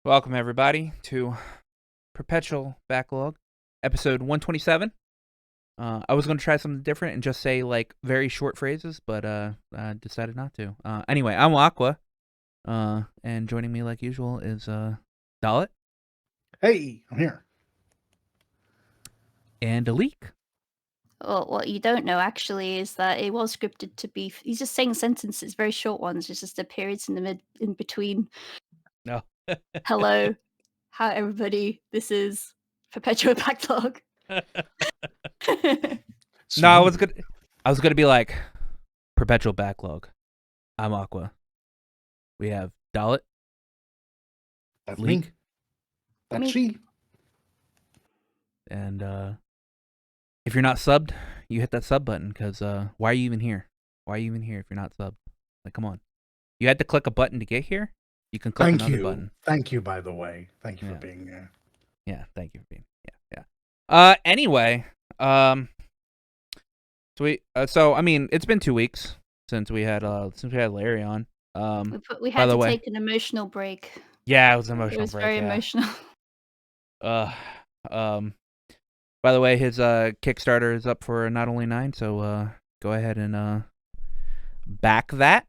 Welcome, everybody, to Perpetual Backlog, episode 127. I was going to try something different and just say, like, very short phrases, but I decided not to. Anyway, I'm Aqua, and joining me, like usual, is Dalit. Hey, I'm here. And Alik. Well, what you don't know, actually, is that it was scripted to be... He's just saying sentences, very short ones. It's just the periods in between. No. Hello. Hi, everybody. This is Perpetual Backlog. No, I was gonna be like, Perpetual Backlog. I'm Aqua. We have Dalit. That's Leak. me. That's Me. she. And if you're not subbed, you hit that sub button, because why are you even here? Why are you even here if you're not subbed? Like, come on. You had to click a button to get here? You can click another button. Thank you, by the way. Thank you Yeah. for being here. Yeah, thank you for being yeah. Anyway, so I mean, it's been 2 weeks since we had Larry on. We by had the to way, take an emotional break. yeah, it was an It emotional was break. very Yeah. emotional. By the way, his Kickstarter is up for Not Only Nine, so go ahead and back that.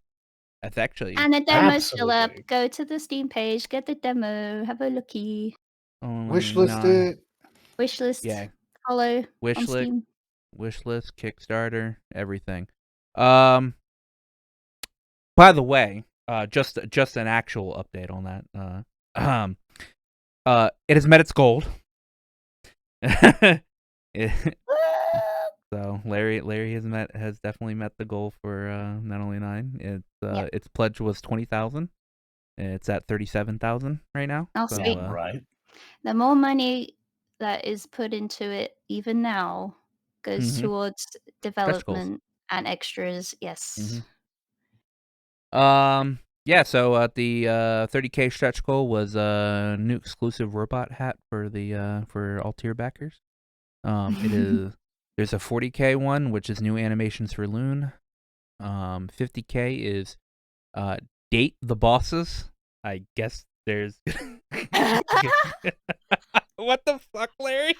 That's actually And the demo's still up. Absolutely. Go to the Steam page, get the demo, have a looky. Wishlist it. Wishlist. Yeah. Follow on Wishlist, Steam. Wishlist, Kickstarter, everything. By the way, just an actual update on that. It has met its goal. So Larry has definitely met the goal for Not Only Nine. Its pledge was 20,000. It's at 37,000 right now. Oh, So, sweet. Right. The more money that is put into it, even now, goes towards development and extras. Yes. Yeah. So the 30K stretch goal was a new exclusive robot hat for the for all tier backers. It is. There's a 40K one, which is new animations for Loon. 50K is date the bosses. I guess there's. What the fuck, Larry?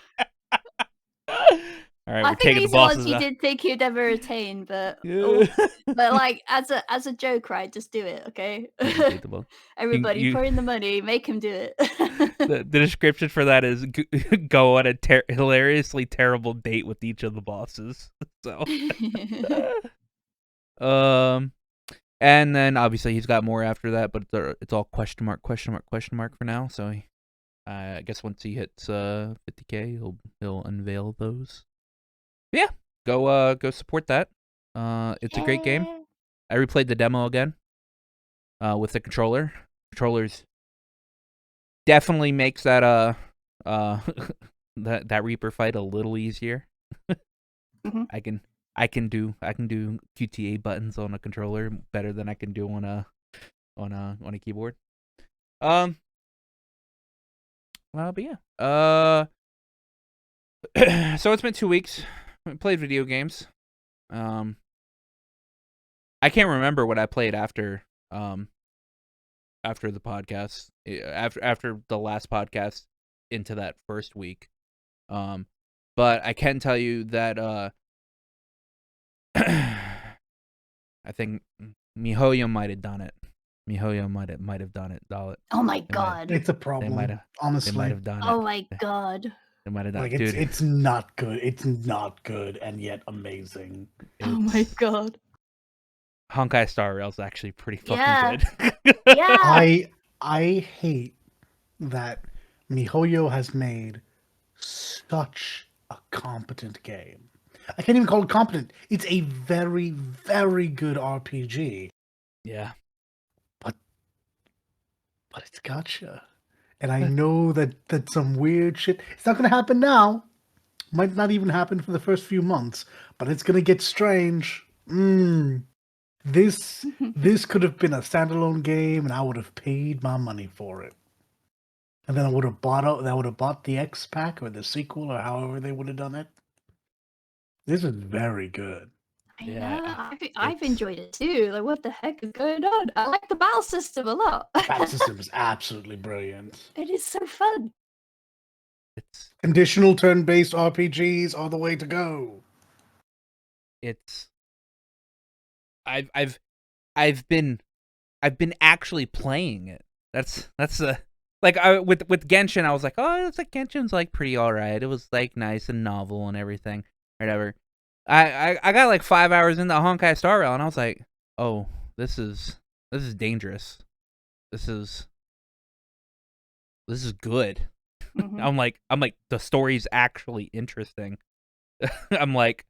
All right, I we're think taking these the are ones bosses you out. did think you'd ever attain, but but like as a joke, right? Just do it, okay? Everybody, You- pour in the money, make him do it. The description for that is go on a hilariously terrible date with each of the bosses. So, and then obviously he's got more after that, but it's all question mark for now. So I guess once he hits 50K, he'll unveil those. Yeah, go support that. It's a great game. I replayed the demo again with the controller. Controllers definitely makes that that Reaper fight a little easier. Mhm. I can do QTA buttons on a controller better than I can do on a keyboard. But yeah. So it's been 2 weeks. I played video games. I can't remember what I played after the podcast. After the last podcast into that first week. But I can tell you that I think MiHoYo might have done it. MiHoYo might have done it. Oh my god. It's a problem. Honestly. They might have done it. Oh my god. They might have done Like it. Dude, it's not good. It's not good and yet amazing. Oh my god. Honkai Star Rail's actually pretty fucking Yeah. good. Yeah. I hate that MiHoYo has made such a competent game. I can't even call it competent. It's a very, very good RPG. Yeah. But it's gacha. And I know that some weird shit... It's not going to happen now. Might not even happen for the first few months. But it's going to get strange. This could have been a standalone game, and I would have paid my money for it. And then I would have bought the X pack or the sequel or however they would have done it. This is very good. Yeah, I've enjoyed it too. Like, what the heck is going on? I like the battle system a lot. Battle system is absolutely brilliant. It is so fun. It's Conditional turn-based RPGs are the way to go. it's I've been actually playing it. That's like with Genshin, I was like, oh, it's like Genshin's like pretty alright. It was like nice and novel and everything, whatever. I got like 5 hours into Honkai Star Rail, and I was like, oh, this is dangerous. This is good. Mhm. I'm like the story's actually interesting. I'm like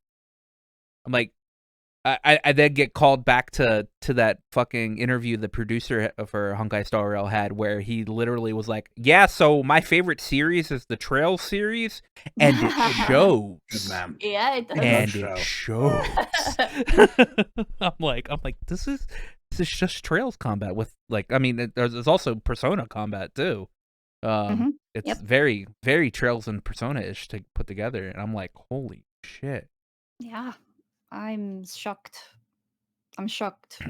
I then get called back to that fucking interview the producer for Honkai Star Rail had, where he literally was like, yeah, so my favorite series is the Trail series, and it shows. Good man. Yeah, it does. And show. it shows. I'm like, this is just Trails combat with, like, I mean, there's also Persona combat too. It's Yep. very, very Trails and Persona-ish to put together, and I'm like, holy shit. Yeah, I'm shocked.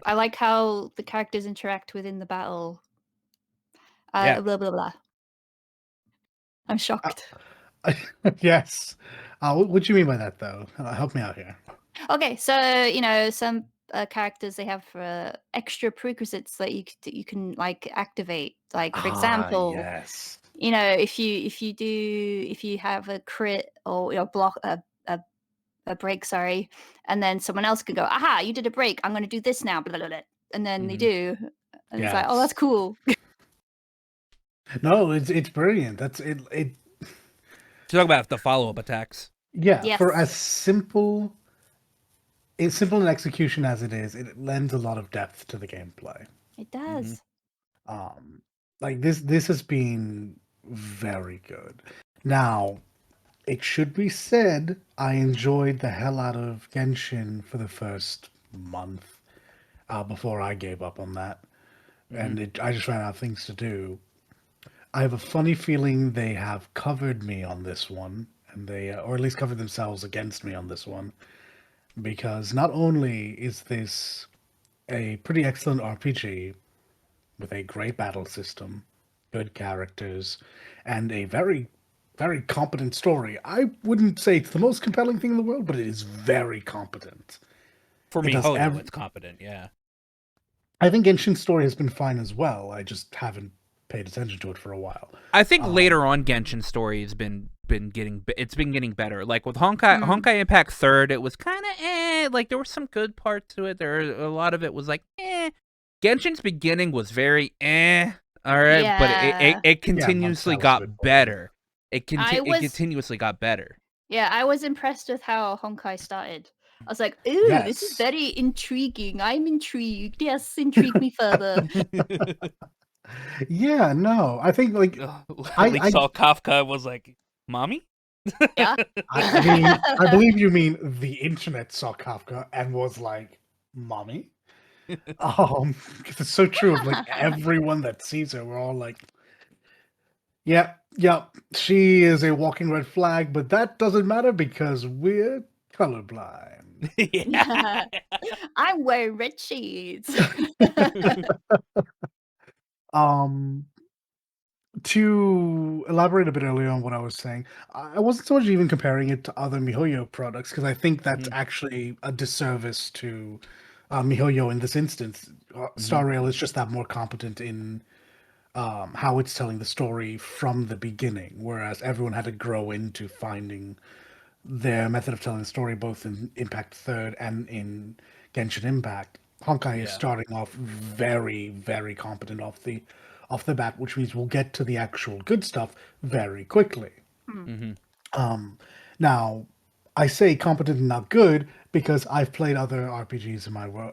I like how the characters interact within the battle. Yeah. Blah blah blah. I'm shocked. Yes. What do you mean by that, though? Help me out here. Okay, so some characters, they have extra prerequisites that you can like activate. Like, for example, yes. if you have a crit or block a break, sorry, and then someone else can go, aha, you did a break, I'm going to do this now, blah, blah, blah, and then they do, and it's like, oh, that's cool. No, it's brilliant. That's it. Talk about the follow-up attacks. Yeah, Yes. for as simple in execution as it is, it lends a lot of depth to the gameplay. It does. Like this has been very good. Now, it should be said, I enjoyed the hell out of Genshin for the first month before I gave up on that, and I just ran out of things to do. I have a funny feeling they have covered me on this one, and they, or at least covered themselves against me on this one, because not only is this a pretty excellent RPG with a great battle system, good characters, and a very, very competent story. I wouldn't say it's the most compelling thing in the world, but it is very competent. For me, it's competent, yeah. I think Genshin's story has been fine as well. I just haven't paid attention to it for a while. I think later on Genshin's story has been getting better. Like with Honkai Impact 3rd, it was kind of like there were some good parts to it. A lot of it was like Genshin's beginning was very all right, Yeah. but it continuously got better. It continuously got better. Yeah, I was impressed with how Honkai started. I was like, ooh, this is very intriguing. I'm intrigued. Yes, intrigue me further. Yeah, no, I think like I saw Kafka was like, "Mommy." Yeah. I believe you mean the internet saw Kafka and was like, "Mommy." Because it's so true of like everyone that sees her, we're all like, yeah, she is a walking red flag, but that doesn't matter because we're colorblind. Yeah. I'm wearing red shades. To elaborate a bit earlier on what I was saying, I wasn't so much even comparing it to other MiHoYo products because I think that's actually a disservice to MiHoYo in this instance. Star Rail is just that more competent in how it's telling the story from the beginning, whereas everyone had to grow into finding their method of telling the story both in Impact 3rd and in Genshin Impact. Honkai is starting off very, very competent off the bat, which means we'll get to the actual good stuff very quickly. Now, I say competent and not good because I've played other RPGs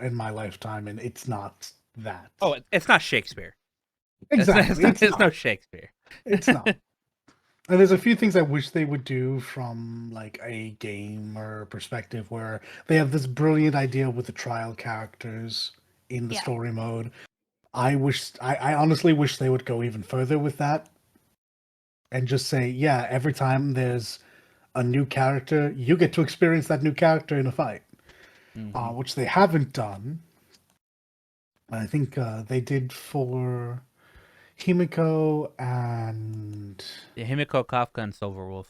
in my lifetime, and it's not that. Oh, it's not Shakespeare. Exactly, it's no Shakespeare. It's not. And there's a few things I wish they would do from like a gamer perspective where they have this brilliant idea with the trial characters in the story mode. I honestly wish they would go even further with that and just say, yeah, every time there's a new character, you get to experience that new character in a fight. which they haven't done. I think they did for Himiko and Yeah, Himiko, Kafka, and Silverwolf.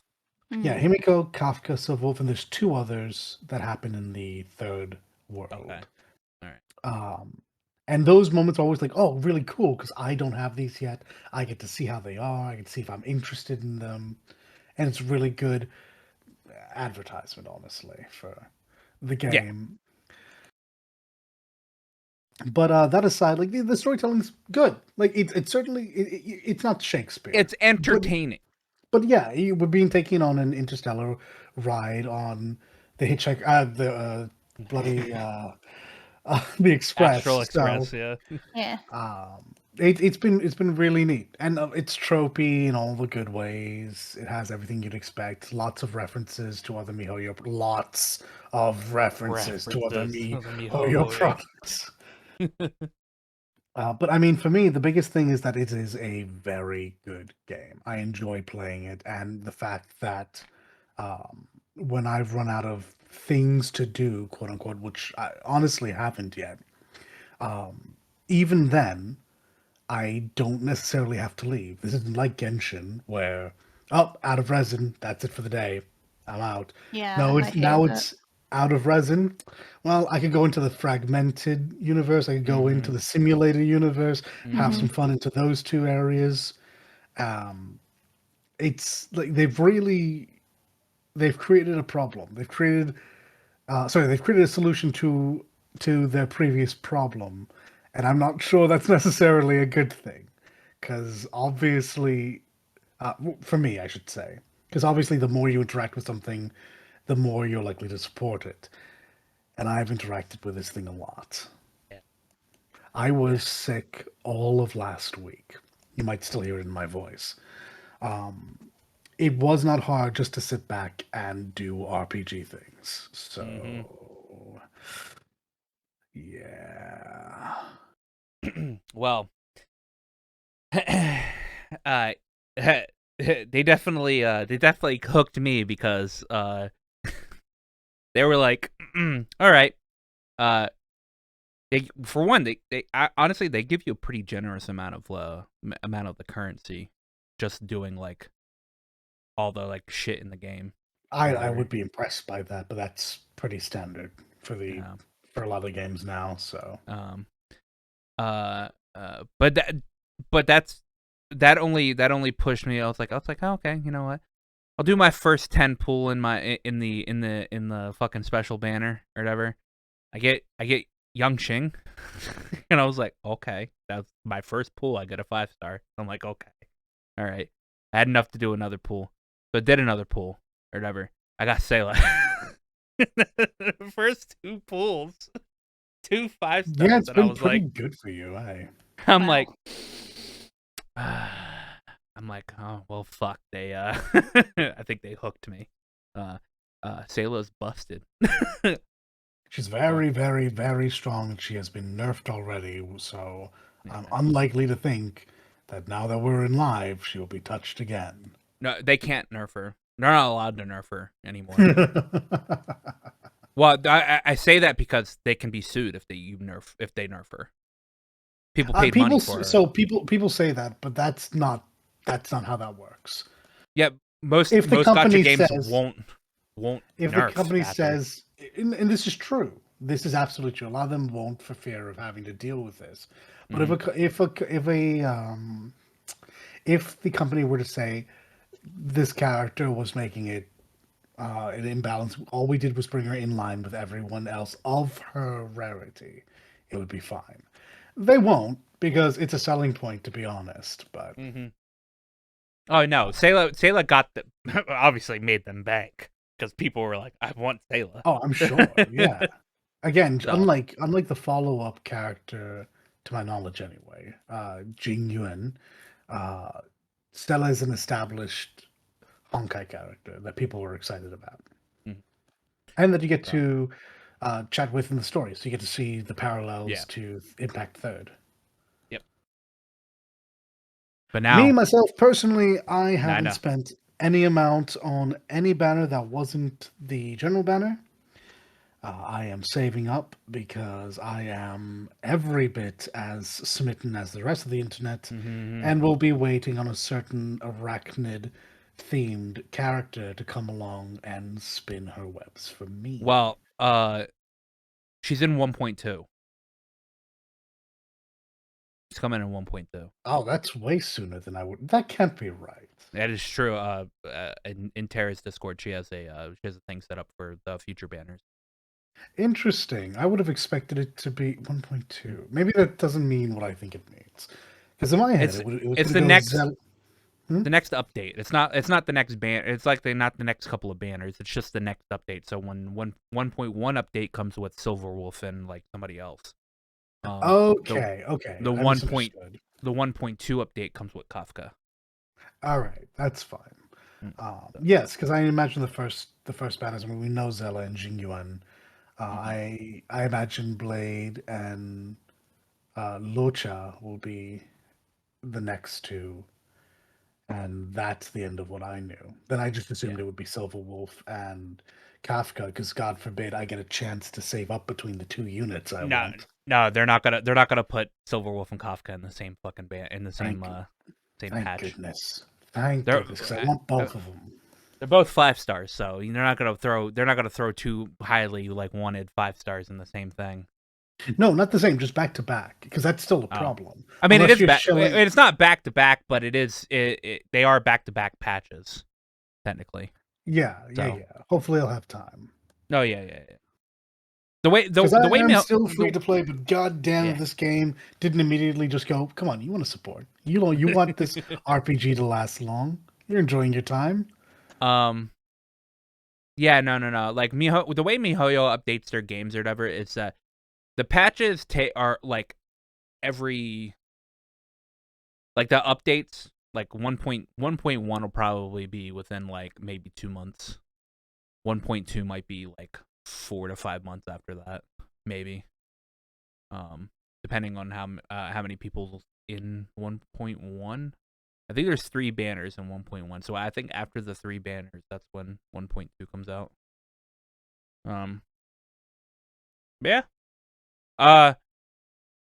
yeah, Himiko, Kafka, Silverwolf, and there's 2 others that happen in the third world. Okay. All right. And those moments are always like, oh, really cool, because I don't have these yet. I get to see how they are. I get to see if I'm interested in them, and it's really good advertisement, honestly, for the game. But that aside, like the storytelling's good. Like it's certainly it's not Shakespeare. It's entertaining. But yeah, we're being taken on an interstellar ride on the hitchhike, the bloody the express. Astral Express, so, Yeah. it's been really neat, and it's tropey in all the good ways. It has everything you'd expect. Lots of references to other MiHoYo. Lots of references to other MiHoYo products. But I mean, for me, the biggest thing is that it is a very good game. I enjoy playing it, and the fact that when I've run out of things to do, quote unquote, which I honestly haven't yet, even then, I don't necessarily have to leave. This isn't like Genshin, where out of resin, that's it for the day, I'm out. Yeah. No, I it's hate now that. it's out of resin. Well, I could go into the fragmented universe. I could go into the simulator universe, have some fun into those 2 areas. It's like they've created a problem. They've created a solution to their previous problem, and I'm not sure that's necessarily a good thing, because obviously, for me, I should say, because obviously, the more you interact with something, the more you're likely to support it. And I've interacted with this thing a lot. Yeah. I was sick all of last week. You might still hear it in my voice. It was not hard just to sit back and do RPG things. So, yeah. Well, they definitely hooked me because they were like, all right. For one, honestly they give you a pretty generous amount of the currency, just doing like all the like shit in the game. I would be impressed by that, but that's pretty standard for for a lot of games now. So but that only pushed me. I was like, oh, okay, you know what? I'll do my first 10 pull in the fucking special banner or whatever. I get Young Shing, and I was like, okay, that's my first pull. I get a 5-star. I'm like, okay, all right. I had enough to do another pull, so I did another pull or whatever. I got Sayla. First 2 pulls, 2 5-stars. yeah, it's and been I was pretty like, good for you. I'm Wow. like, oh well, fuck. They I think they hooked me. Sayla's busted. She's very, very, very strong, and she has been nerfed already. So I'm unlikely to think that now that we're in live, she will be touched again. No, they can't nerf her. They're not allowed to nerf her anymore. Well, I say that because they can be sued if they nerf her. People paid money for her. So people say that, but that's not how that works. Yeah, most company gacha games says- won't If nerf the company after. says, and this is true, this is absolutely true. A lot of them won't for fear of having to deal with this. But if the company were to say this character was making it an imbalance, all we did was bring her in line with everyone else of her rarity, it would be fine. They won't, because it's a selling point, to be honest. But oh no, Sayla got obviously made them bank because people were like, I want Sayla. oh, I'm sure, yeah. Again, So. unlike the follow-up character, to my knowledge anyway, Jing Yuan, Stella is an established Honkai character that people were excited about. And that you get to chat with in the story, so you get to see the parallels to Impact Third. Yep. But now, me, myself, personally, I haven't spent any amount on any banner that wasn't the general banner. I am saving up because I am every bit as smitten as the rest of the internet, Mm-hmm. and will be waiting on a certain arachnid-themed character to come along and spin her webs for me. Well, she's in 1.2. She's coming in 1.2. Oh, that's way sooner than I would. That can't be right. That is true. In Tara's Discord, she has a thing set up for the future banners. Interesting. I would have expected it to be 1.2. Maybe that doesn't mean what I think it means. Because in my head, it was It's gonna the go next Zel- the next update. It's not the next ban. It's like not the next couple of banners. It's just the next update. So when 1.1 update comes with Silverwolf and like somebody else. Okay. The I 1.2 update comes with Kafka. All right, that's fine. So. Yes, because I imagine the first banners. I mean, we know Zella and Jingyuan. I imagine Blade and Locha will be the next two, and that's the end of what I knew. Then I just assumed it would be Silverwolf and Kafka, because God forbid I get a chance to save up between the two units I want. No, they're not gonna put Silverwolf and Kafka in the same fucking same Thank patch. goodness. Thank goodness, because I want both of them. They're both 5 stars, so they're not gonna throw two highly like wanted 5 stars in the same thing. No, not the same, just back to back, because that's still a problem. I mean, Unless it is it's not back to back, but it is. They are back to back patches, technically. Yeah. Hopefully, I'll have time. No, yeah. The way I'm still free to play, but goddamn, if this game didn't immediately just go, come on, you want to support, you want this RPG to last long. You're enjoying your time. Yeah, no. Like the way MiHoYo updates their games or whatever, it's that the patches are like every, like the updates, like 1.1 will probably be within like maybe 2 months. 1.2 might be like 4 to 5 months after that, maybe. Depending on how many people in 1.1. I think there's 3 banners in 1.1, so I think after the 3 banners, that's when 1.2 comes out. Yeah.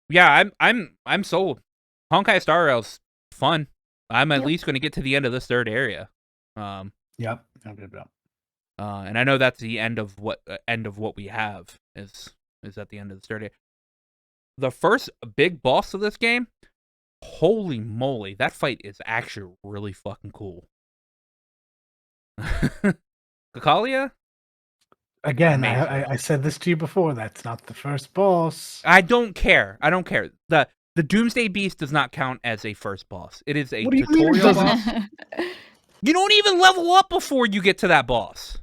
Yeah, I'm sold. Honkai Star Rail's fun. I'm at least going to get to the end of this 3rd area. Yep. And I know that's the end of what we have is at the end of the 3rd area. The first big boss of this game, holy moly, that fight is actually really fucking cool. Kakalia? Again, I said this to you before. That's not the first boss. I don't care. The Doomsday Beast does not count as a first boss. It is a tutorial boss. You don't even level up before you get to that boss.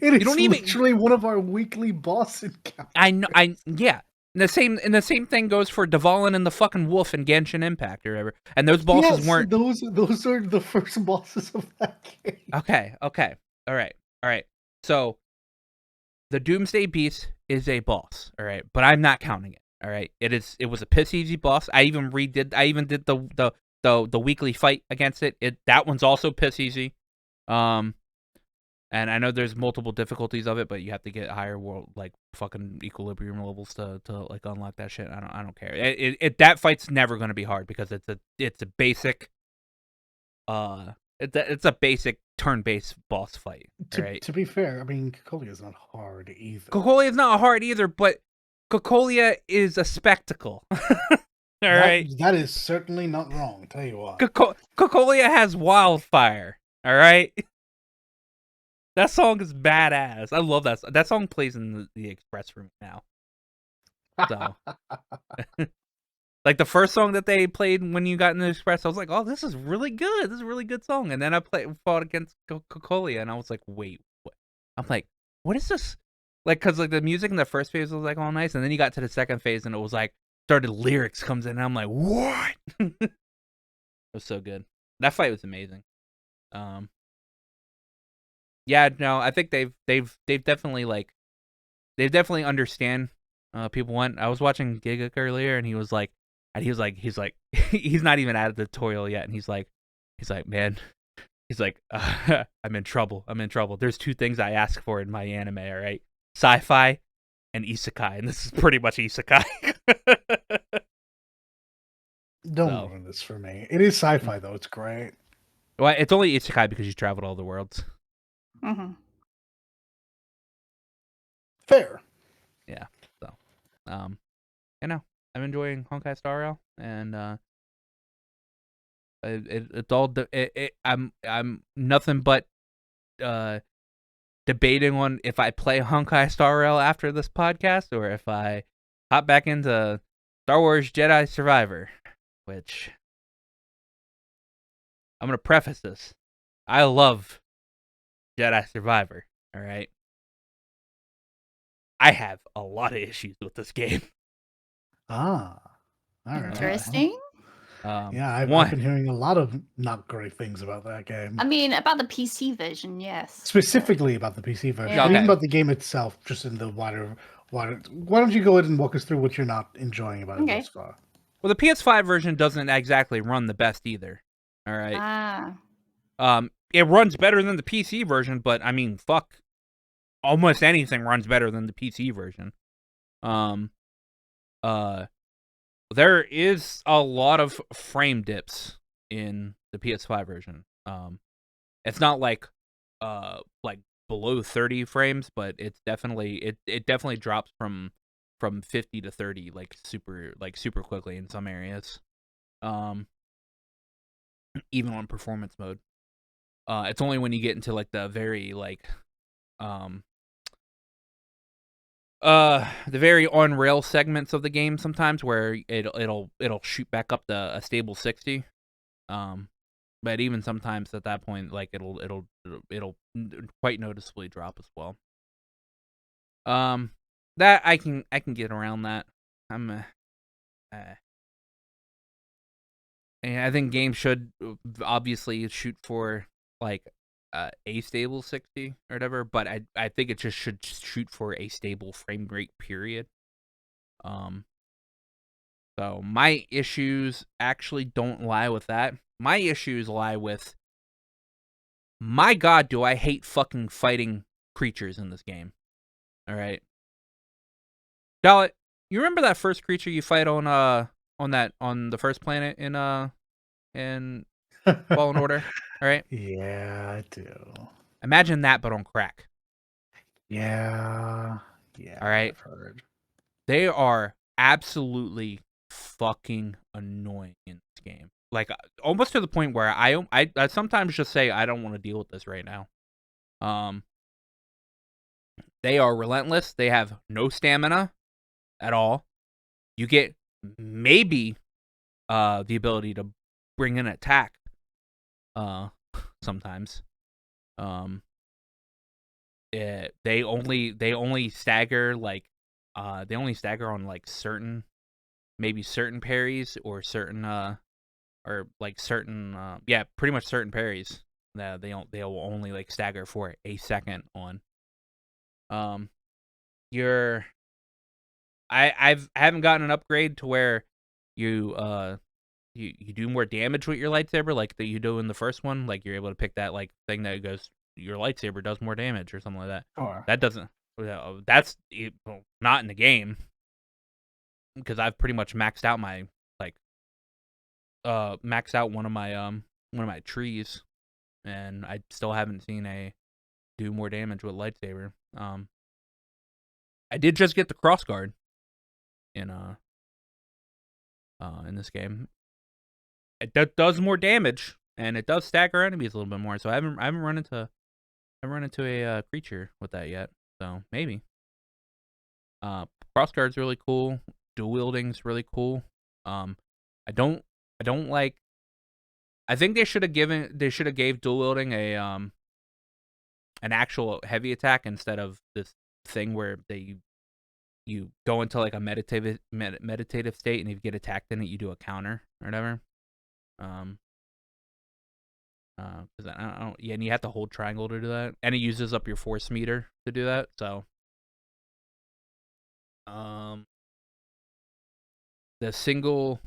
It is literally one of our weekly boss encounters. I know. Yeah. And the same thing goes for Dvalin and the fucking wolf in Genshin Impact or whatever. And those bosses weren't. Those are the first bosses of that game. Okay. All right. So the Doomsday Beast is a boss, all right, but I'm not counting it. All right. It was a piss easy boss. I even did the weekly fight against it. That one's also piss easy. And I know there's multiple difficulties of it, but you have to get higher world like fucking equilibrium levels to like unlock that shit. I don't care. That fight's never going to be hard because it's a basic it's a basic turn-based boss fight. Right? To be fair, I mean Cocolia is not hard either. Cocolia is not hard either, but Cocolia is a spectacle. Right? That is certainly not wrong. Tell you what. Cocolia has wildfire. All right. That song is badass. I love that. That song plays in the Express Room now. So, like the first song that they played when you got in the Express, I was like, "Oh, this is really good. This is a really good song." And then I fought against Cocolia, and I was like, "Wait, what?" I'm like, "What is this?" Like, cause like the music in the first phase was like all nice, and then you got to the second phase, and it was like started lyrics comes in, and I'm like, "What?" It was so good. That fight was amazing. Yeah, no, I think they've definitely understand people want. I was watching Gigak earlier, and he's not even out of the tutorial yet, and he's like, man, I'm in trouble. There's 2 things I ask for in my anime, all right? sci-fi, and isekai, and this is pretty much isekai. Don't So. ruin this for me. It is sci-fi though. It's great. Well, it's only isekai because you traveled all the worlds. Mm-hmm. Fair. Yeah. So, you know, I'm enjoying Honkai Star Rail, and it's all I'm nothing but debating on if I play Honkai Star Rail after this podcast or if I hop back into Star Wars Jedi Survivor, which I'm gonna preface this. I love Jedi Survivor. All right. I have a lot of issues with this game. Ah. All right. Interesting. Yeah, I've one, been hearing a lot of not great things about that game. I mean, about the PC version, yes. Specifically about the PC version, Yeah. but even Okay. about the game itself, just in the wider. Why don't you go ahead and walk us through what you're not enjoying about it Okay. thus far? well, the PS5 version doesn't exactly run the best either. All right. It runs better than the PC version, but I mean, fuck, almost anything runs better than the PC version. There is a lot of frame dips in the PS5 version. It's not like below 30 frames, but it's definitely it definitely drops from 50 to 30 super quickly in some areas. Even on performance mode. It's only when you get into like the very the very on rail segments of the game sometimes where it'll shoot back up to a stable 60. But even sometimes at that point, like it'll quite noticeably drop as well. That I can get around that. And I think games should obviously shoot for like a stable 60 or whatever, but I think it just should shoot for a stable frame rate period. So my issues actually don't lie with that. My issues lie with, my god, do I hate fucking fighting creatures in this game. All right. Dalit, you remember that first creature you fight on the first planet in Fallen Order? All right. Yeah, I do. Imagine that, but on crack. Yeah. All right. I've heard. They are absolutely fucking annoying in this game. Like almost to the point where I sometimes just say I don't want to deal with this right now. They are relentless. They have no stamina at all. You get maybe the ability to bring an attack sometimes. They only stagger on like certain parries or certain pretty much certain parries that they will only like stagger for a second on. I haven't gotten an upgrade to where you do more damage with your lightsaber like that you do in the first one. Like you're able to pick that like thing that goes, your lightsaber does more damage or something like that. Sure. That doesn't. That's not in the game because I've pretty much maxed out my one of my trees, and I still haven't seen a do more damage with lightsaber. I did just get the cross guard in this game. It does more damage and it does stagger enemies a little bit more. So I haven't run into a creature with that yet. So maybe. Cross guard's really cool. Dual wielding's really cool. I don't like. I think they should have gave dual wielding a an actual heavy attack instead of this thing where you go into like a meditative state, and if you get attacked in it, you do a counter or whatever. Because I don't, yeah, and you have to hold triangle to do that, and it uses up your force meter to do that. So, the single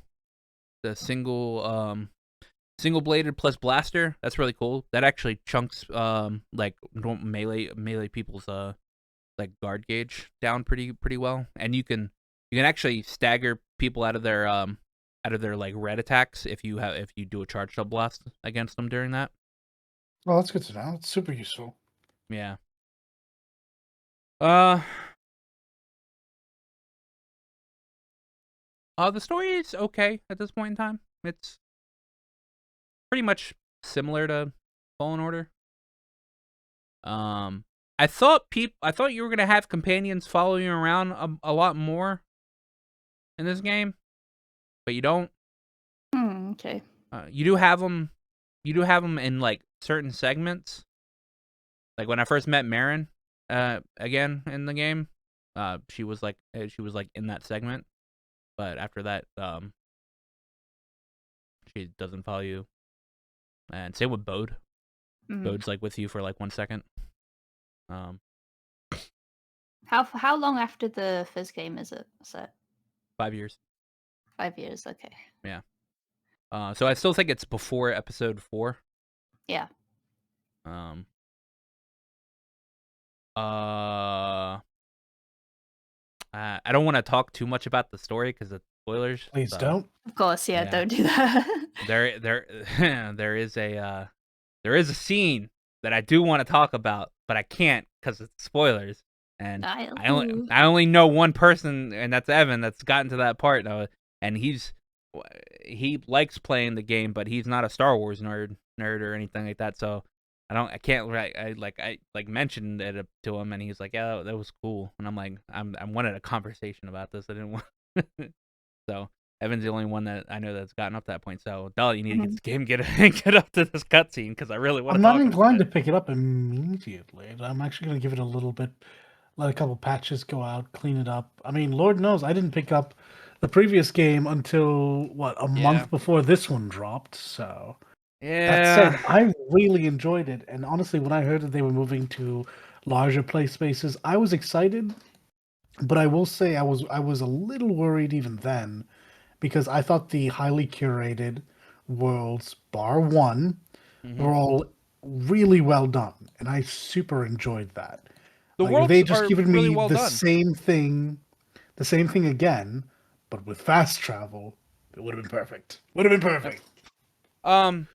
bladed plus blaster, that's really cool. That actually chunks like melee people's like guard gauge down pretty well, and you can actually stagger people out of their like red attacks if you do a charge double blast against them during that. Well, that's good to know. It's super useful. Yeah. The story is okay at this point in time. It's pretty much similar to Fallen Order. I thought you were gonna have companions follow you around a lot more in this game, but you don't. Okay. You do have them. You do have them in like certain segments. Like when I first met Marin, again in the game, she was like in that segment, but after that, she doesn't follow you. And same with Bode. Bode's like with you for like 1 second. How long after the first game is it set? 5 years. 5 years. Okay. Yeah. So I still think it's before episode 4. Yeah. I don't want to talk too much about the story because it's spoilers. Please don't. Of course, yeah. Yeah. Don't do that. There is a scene that I do want to talk about, but I can't because it's spoilers. And I only know one person, and that's Evan, that's gotten to that part. And he likes playing the game, but he's not a Star Wars nerd or anything like that. So I can't I mentioned it to him, and he's like, yeah, that was cool. And I'm like, I wanted a conversation about this. I didn't want. So Evan's the only one that I know that's gotten up to that point. So Dolly, you need to get this game, get up to this cutscene because I really want. I'm not inclined to pick it up immediately. I'm actually going to give it a little bit, let a couple patches go out, clean it up. I mean, Lord knows I didn't pick up the previous game until a month before this one dropped. So that said, I really enjoyed it, and honestly, when I heard that they were moving to larger play spaces, I was excited. But I will say I was a little worried even then, because I thought the highly curated worlds, bar one, were all really well done, and I super enjoyed that. The like, worlds if they just are given really me well the done. same thing again, but with fast travel, it would have been perfect. I'm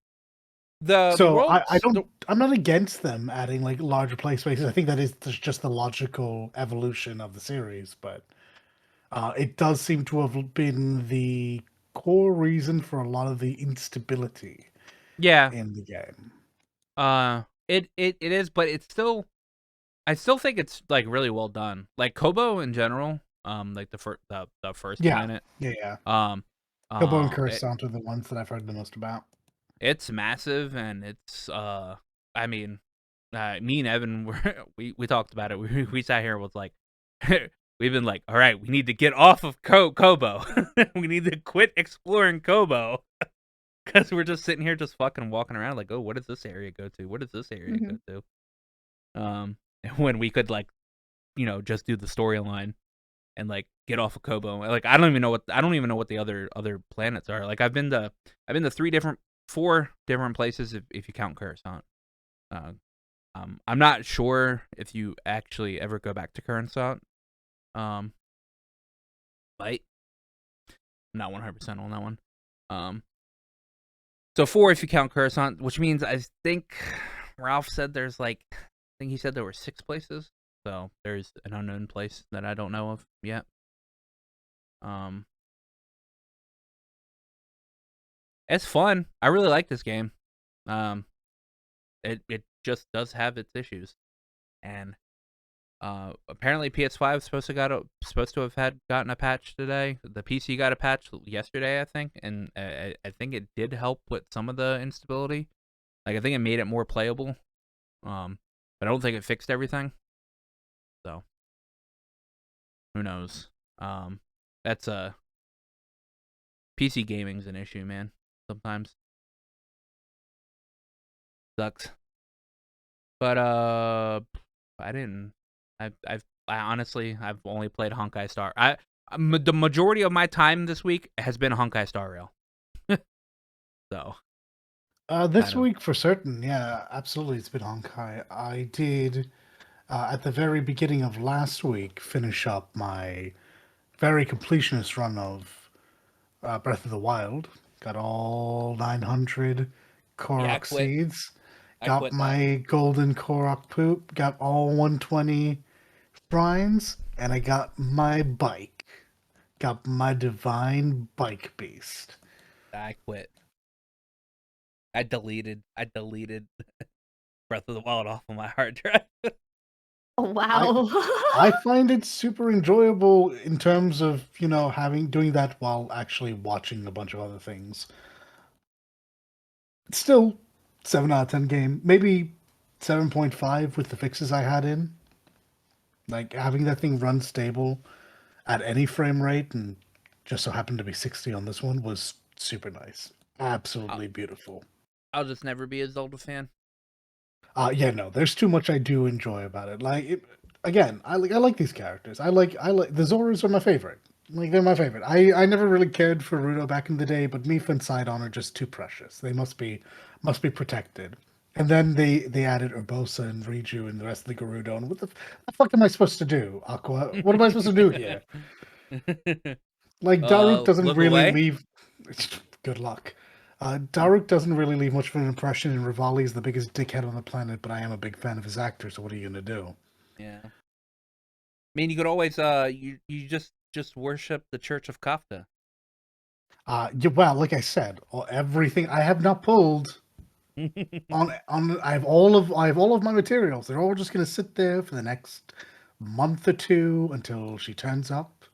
not against them adding like larger play spaces. I think that is just the logical evolution of the series, but it does seem to have been the core reason for a lot of the instability in the game. It is, but it's still, I still think it's like really well done. Like Kobo in general, like the first planet. Yeah. Kobo and Coruscant are the ones that I've heard the most about. It's massive, and it's I mean, me and Evan we talked about it. We sat here with like we've been like, all right, we need to get off of Kobo. We need to quit exploring Kobo. Because we're just sitting here just fucking walking around like, oh, what does this area go to? What does this area go to? When we could like, just do the storyline and like get off of Kobo. Like I don't even know what the other planets are. Like I've been to 4 different places if you count Coruscant. I'm not sure if you actually ever go back to Coruscant. But I'm not 100% on that one. So 4 if you count Coruscant, which means I think Ralph said there's like, I think he said there were 6 places. So there's an unknown place that I don't know of yet. It's fun. I really like this game. It just does have its issues, and apparently PS5 is supposed to have gotten a patch today. The PC got a patch yesterday, I think, and I think it did help with some of the instability. Like I think it made it more playable, but I don't think it fixed everything. So who knows? That's PC gaming's an issue, man. Sometimes sucks. But I honestly I've only played Honkai Star. The majority of my time this week has been Honkai Star Rail. So this week for certain, yeah, absolutely, it's been Honkai. I did at the very beginning of last week, finish up my very completionist run of Breath of the Wild. Got all 900 Yeah, I Korok quit. seeds. I Got quit that. my golden Korok poop. Got all 120 shrines. And I got my bike. Got my divine bike beast. I quit. I deleted Breath of the Wild off of my hard drive. Oh I wow. I find it super enjoyable in terms of, having doing that while actually watching a bunch of other things. It's still 7 out of 10 game. Maybe 7.5 with the fixes I had in. Like having that thing run stable at any frame rate and just so happened to be 60 on this one was super nice. I'll, Absolutely beautiful. I'll just never be a Zelda fan. Yeah, no, there's too much I do enjoy about it. Again, I like these characters. I like the Zoras are my favorite. Like they're my favorite. I never really cared for Ruto back in the day, but Mipha and Sidon are just too precious. They must be protected. And then they added Urbosa and Riju and the rest of the Gerudo. And what the fuck am I supposed to do, Aqua? What am I supposed to do here? Like Daruk doesn't Look really away. leave. Good luck. Daruk doesn't really leave much of an impression, and Rivali is the biggest dickhead on the planet. But I am a big fan of his actor, so what are you gonna do? Yeah. I mean, you could always you just worship the Church of Kafka. Yeah, well, like I said, everything I have not pulled on. I have all of my materials. They're all just gonna sit there for the next month or two until she turns up.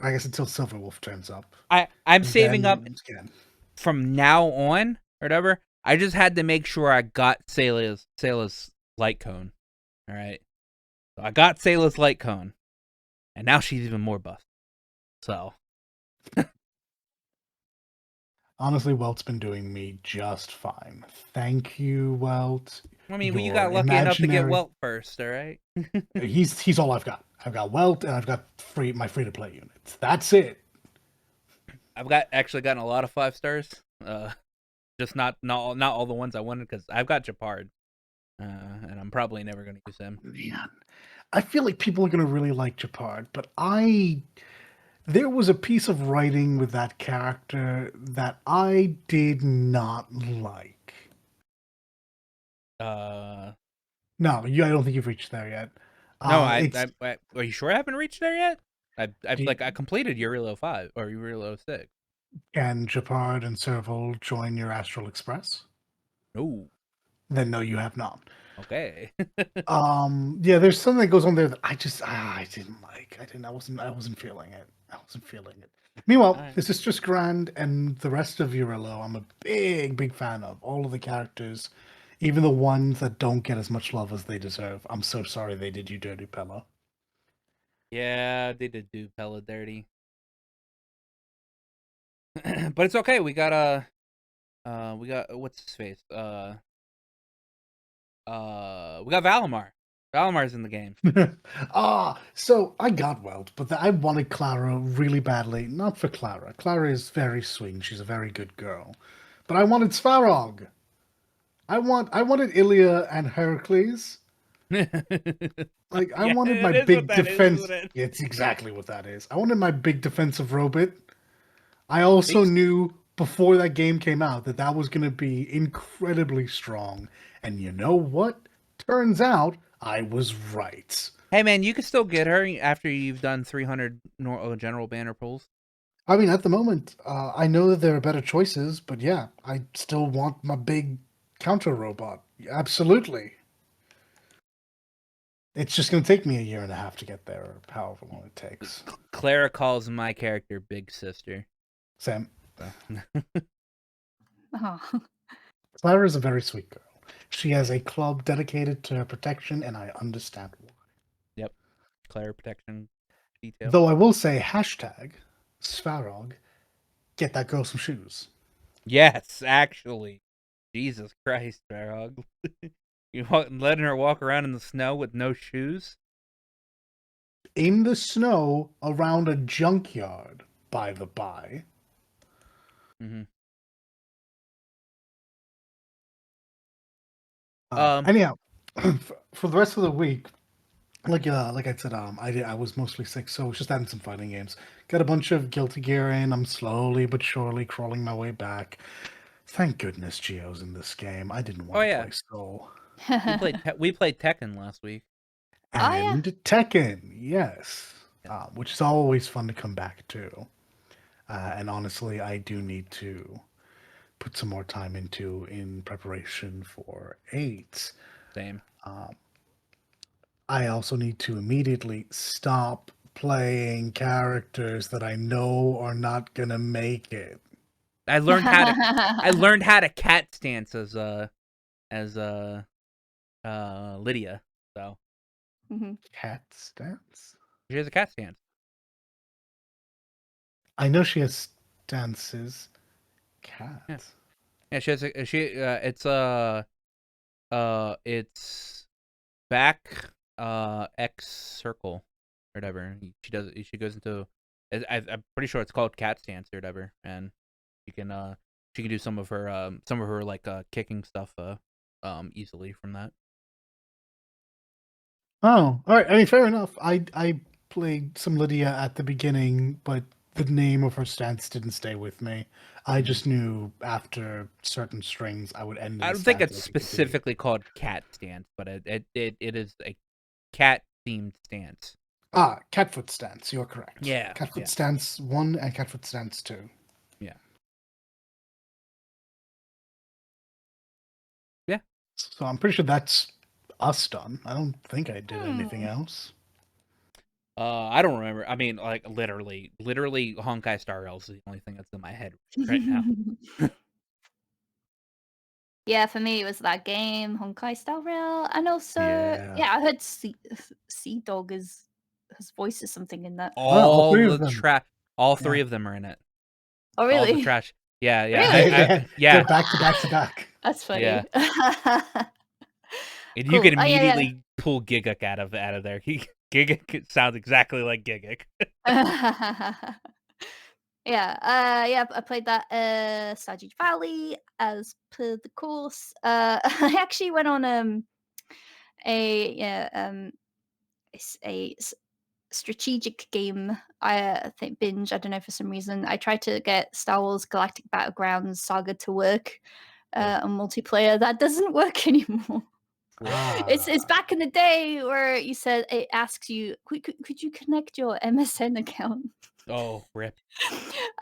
I guess until Silverwolf turns up. I'm And saving up then again. from now on or whatever. I just had to make sure I got Sayla's light cone. All right. So I got Sayla's light cone, and now she's even more buff. So Honestly, Welt's been doing me just fine. Thank you, Welt. I mean, well, you Your got lucky enough to get imaginary. Welt first, all right? He's all I've got. I've got Welt and I've got my free to play units. That's it. I've actually gotten a lot of 5 stars. Just not all the ones I wanted because I've got Japard, and I'm probably never going to use him. Man, I feel like people are gonna really like Japard, but there was a piece of writing with that character that I did not like. Uh, No, I don't think you've reached there yet. no, It's are you sure I haven't reached there yet? the I completed Urilo 5 or Urilo 6. Can Japard and Serval join your Astral Express? Oh, Then no, you have not. okay. Yeah, there's something that goes on there that I didn't like. I wasn't feeling it. I wasn't feeling it. Meanwhile, Alright. this is just grand, and the rest of Urilo, I'm a big fan of. All of the characters, even the ones that don't get as much love as they deserve. I'm so sorry they did you dirty, Pella. Yeah, they did do Pella dirty. But it's okay. We got what's his face? We got Valimar. Valamar's in the game. So I got Welt, but I wanted Clara really badly. Not for Clara. Clara is very sweet. She's a very good girl. But I wanted Svarog. I wanted Ilya and Heracles. Like I Yeah, wanted my it is what big that is, defense. isn't it? It's exactly what that is. I wanted my big defensive robot. I also Big knew before that game came out that was going to be incredibly strong. And you know what? Turns out I was right. Hey man, you can still get her after you've done 300 general banner pulls. I mean, at the moment, I know that there are better choices, but yeah, I still want my big counter robot. Absolutely. It's just going to take me a year and a half to get there, or however long it takes. Clara calls my character Big Sister. Sam, So. Oh. Clara is a very sweet girl. She has a club dedicated to her protection, and I understand why. Yep, Clara protection detail. Though I will say, hashtag Svarog, get that girl some shoes. Yes, actually, Jesus Christ, Barog. You letting her walk around in the snow with no shoes? In the snow around a junkyard, by the by. Mm-hmm. Anyhow, for the rest of the week, like I said, I was mostly sick, so I was just adding some fighting games. Got a bunch of Guilty Gear in. I'm slowly but surely crawling my way back. Thank goodness Geo's in this game. I didn't want Oh to yeah, play Skull. we played Tekken last week. Oh, yeah. And Tekken, yes, Yeah. which is always fun to come back to. And honestly, I do need to put some more time into in preparation for 8. Same. I also need to immediately stop playing characters that I know are not gonna make it. I learned how to cat stance as Lydia. So Mhm. Cat stance? she has a cat stance. I know she has stances. Yeah. Cat. Yeah, she has a it's back X circle or whatever. She goes into I'm pretty sure it's called cat stance or whatever, and she can do some of her like kicking stuff easily from that. Oh, all right. I mean, fair enough. I played some Lydia at the beginning, but the name of her stance didn't stay with me. I just knew after certain strings I would end in I a don't think stance it's I could continue. specifically called cat stance, but it is a cat themed stance. Ah, Catfoot stance. You're correct. Yeah, Catfoot yeah, stance 1 and Catfoot stance 2. yeah, yeah. So I'm pretty sure that's us done. I don't think I did anything Hmm. else. I don't remember. I mean, like literally Honkai Star Rails is the only thing that's in my head right now. Yeah, for me, it was that game, Honkai Star Rail, and also, Yeah. yeah, I heard Sea Dog is his voice is something in that. Oh, all All three the of them. trash, all Yeah. three of them are in it. Oh, All the really? trash. Yeah, yeah, Really? They're yeah, back to back to back. That's yeah. funny. And you Cool. can Oh, yeah, immediately pull Giguk out of there. Giguk sounds exactly like Giguk. yeah. Yeah, I played that Stardew Valley as per the course. I actually went on a yeah it's strategic game. I think binge. I don't know, for some reason I tried to get Star Wars Galactic Battlegrounds Saga to work on multiplayer. That doesn't work anymore. It's Ah. back in the day where you said it asks you, could you connect your MSN account? Oh, rip.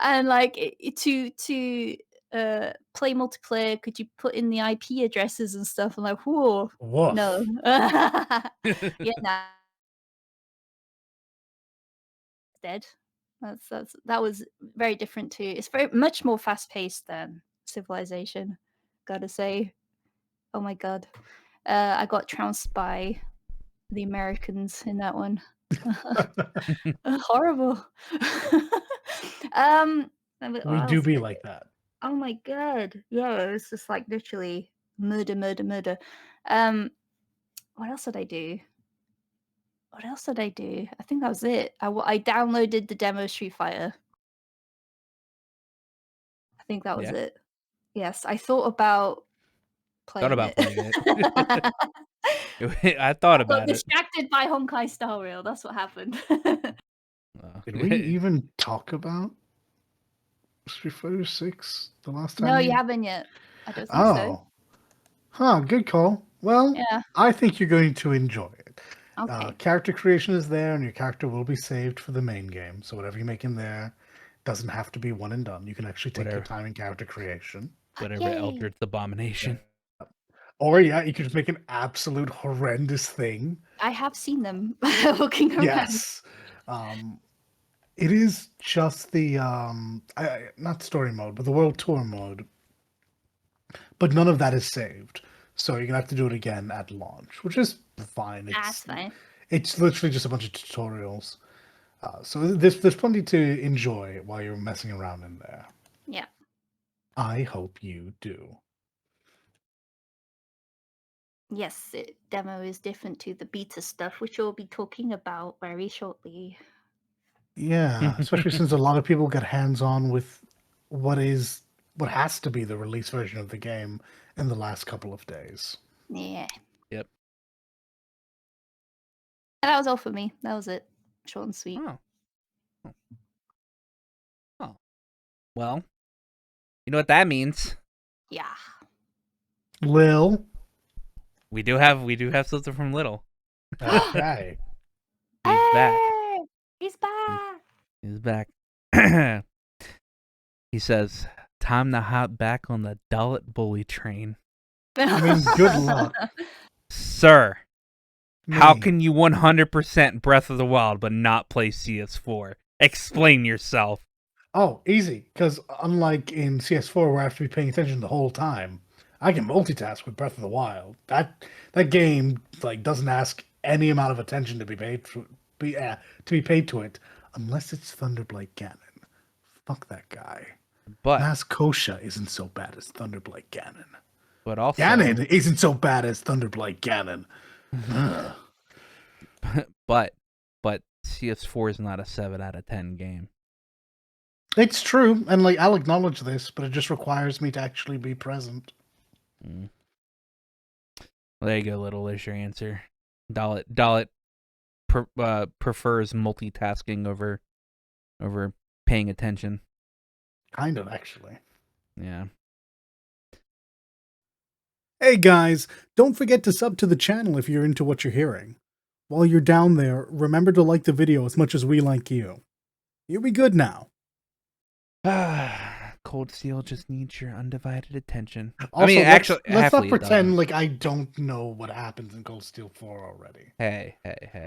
And like to play multiplayer, could you put in the IP addresses and stuff? I'm like, whoa, no. Woof. Yeah, nah, it's dead. That was very different too. It's very much more fast paced than Civilization, gotta say. Oh my god. I got trounced by the Americans in that one. Horrible. What We do else be did I do? like that. Oh my god. Yeah, it was just like literally murder, murder, murder. Um, what else did I do? What else did I do? I think that was it. I downloaded the demo Street Fighter. I think that was Yeah, it. Yes, I thought about thought playing about it. playing it. I I thought got about it. distracted by Honkai Star Rail. That's what happened. Did we even talk about Street Fighter 6 the last time No, you we? haven't yet. I don't think so. Oh, huh. Good call. Well, Yeah. I think you're going to enjoy it. Okay. Character creation is there, and your character will be saved for the main game. So whatever you make in there doesn't have to be one and done. You can actually take your Whatever, time in character creation. whatever. Yay. Eldritch Abomination. Or yeah, you could just make an absolute horrendous thing. I have seen them walking around. Yes. It is just the not story mode, but the world tour mode. But none of that is saved. So you're gonna have to do it again at launch, which is fine. That's fine. It's literally just a bunch of tutorials. So there's plenty to enjoy while you're messing around in there. Yeah. I hope you do. Yes, demo is different to the beta stuff, which we'll be talking about very shortly. Yeah, especially since a lot of people get hands on with what has to be the release version of the game in the last couple of days. Yeah. Yep. that was all for me. That was it. Short and sweet. Oh. Oh. Well, you know what that means. Yeah. Lil. We do have something from Little. Okay. He's back. Hey! He's back. He's back. He says, "Time to hop back on the Dalit bully train." I mean, good luck. Sir, how Me. can you 100% Breath of the Wild but not play CS4? Explain yourself. Oh, easy. Because unlike in CS4, where I have to be paying attention the whole time, I can multitask with Breath of the Wild. That game doesn't ask any amount of attention to be paid to it, unless it's Thunderblade Ganon. Fuck that guy. But Mas Kosha isn't so bad as Thunderblade Ganon. but also Ganon isn't so bad as Thunderblade Ganon. but CS4 is not a 7 out of 10 game. It's true, and I'll acknowledge this, but it just requires me to actually be present. Well, there you go, Little. There's your answer. Dalit prefers multitasking over paying attention. Kind of, actually. Yeah. Hey guys, don't forget to sub to the channel if you're into what you're hearing. While you're down there, remember to like the video as much as we like you. You'll be good now. Cold Steel just needs your undivided attention. Also, I mean, actually, let's not halfly it pretend does. I don't know what happens in Cold Steel 4 already. Hey.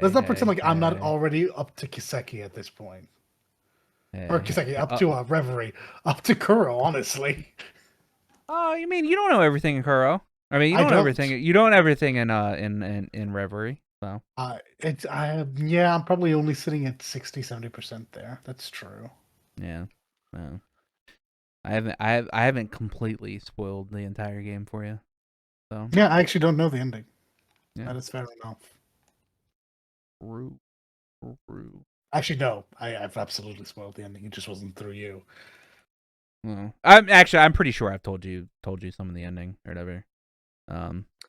Let's not pretend I'm not hey. already up to Kiseki at this point. Hey, Or Kiseki, up to Reverie. Up to Kuro, honestly. Oh, you mean you don't know everything in Kuro? I mean, you don't know everything. You don't know everything in Reverie. So I'm probably only sitting at 60-70% there. That's true. yeah. No. I haven't completely spoiled the entire game for you. So Yeah, I actually don't know the ending. Yeah. That is fair enough. True. Actually, no. I've absolutely spoiled the ending. It just wasn't through you. Well, I'm pretty sure I've told you some of the ending or whatever.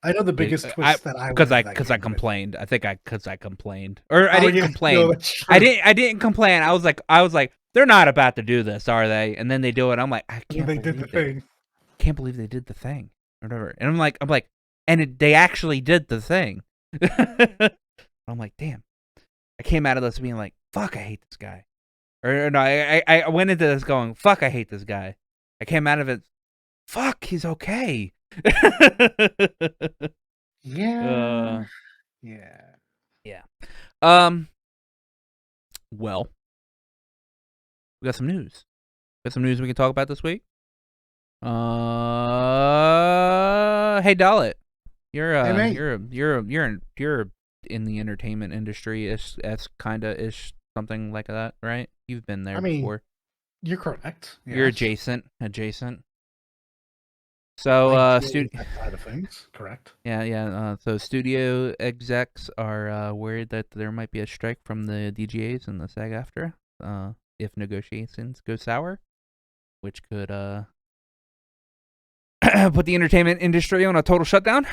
I know the biggest twist because I complained. I think because I complained, or I didn't complain. No, that's true. I didn't complain. I was like, they're not about to do this, are they? And then they do it. I'm like, I can't. They believe did the thing. Can't believe they did the thing, or whatever. And I'm like, they actually did the thing. I'm like, damn. I came out of this being like, fuck, I hate this guy. Or no, I went into this going, fuck, I hate this guy. I came out of it, fuck, he's okay. Yeah. Yeah. Well, we got some news. Got some news we can talk about this week. Hey Dalit, you're in the entertainment industry ish, something like that, right? You've been there before. You're correct. Yes. You're adjacent. So side of things, correct. Yeah. So studio execs are worried that there might be a strike from the DGAs and the SAG-AFTRA if negotiations go sour, which could put the entertainment industry on a total shutdown.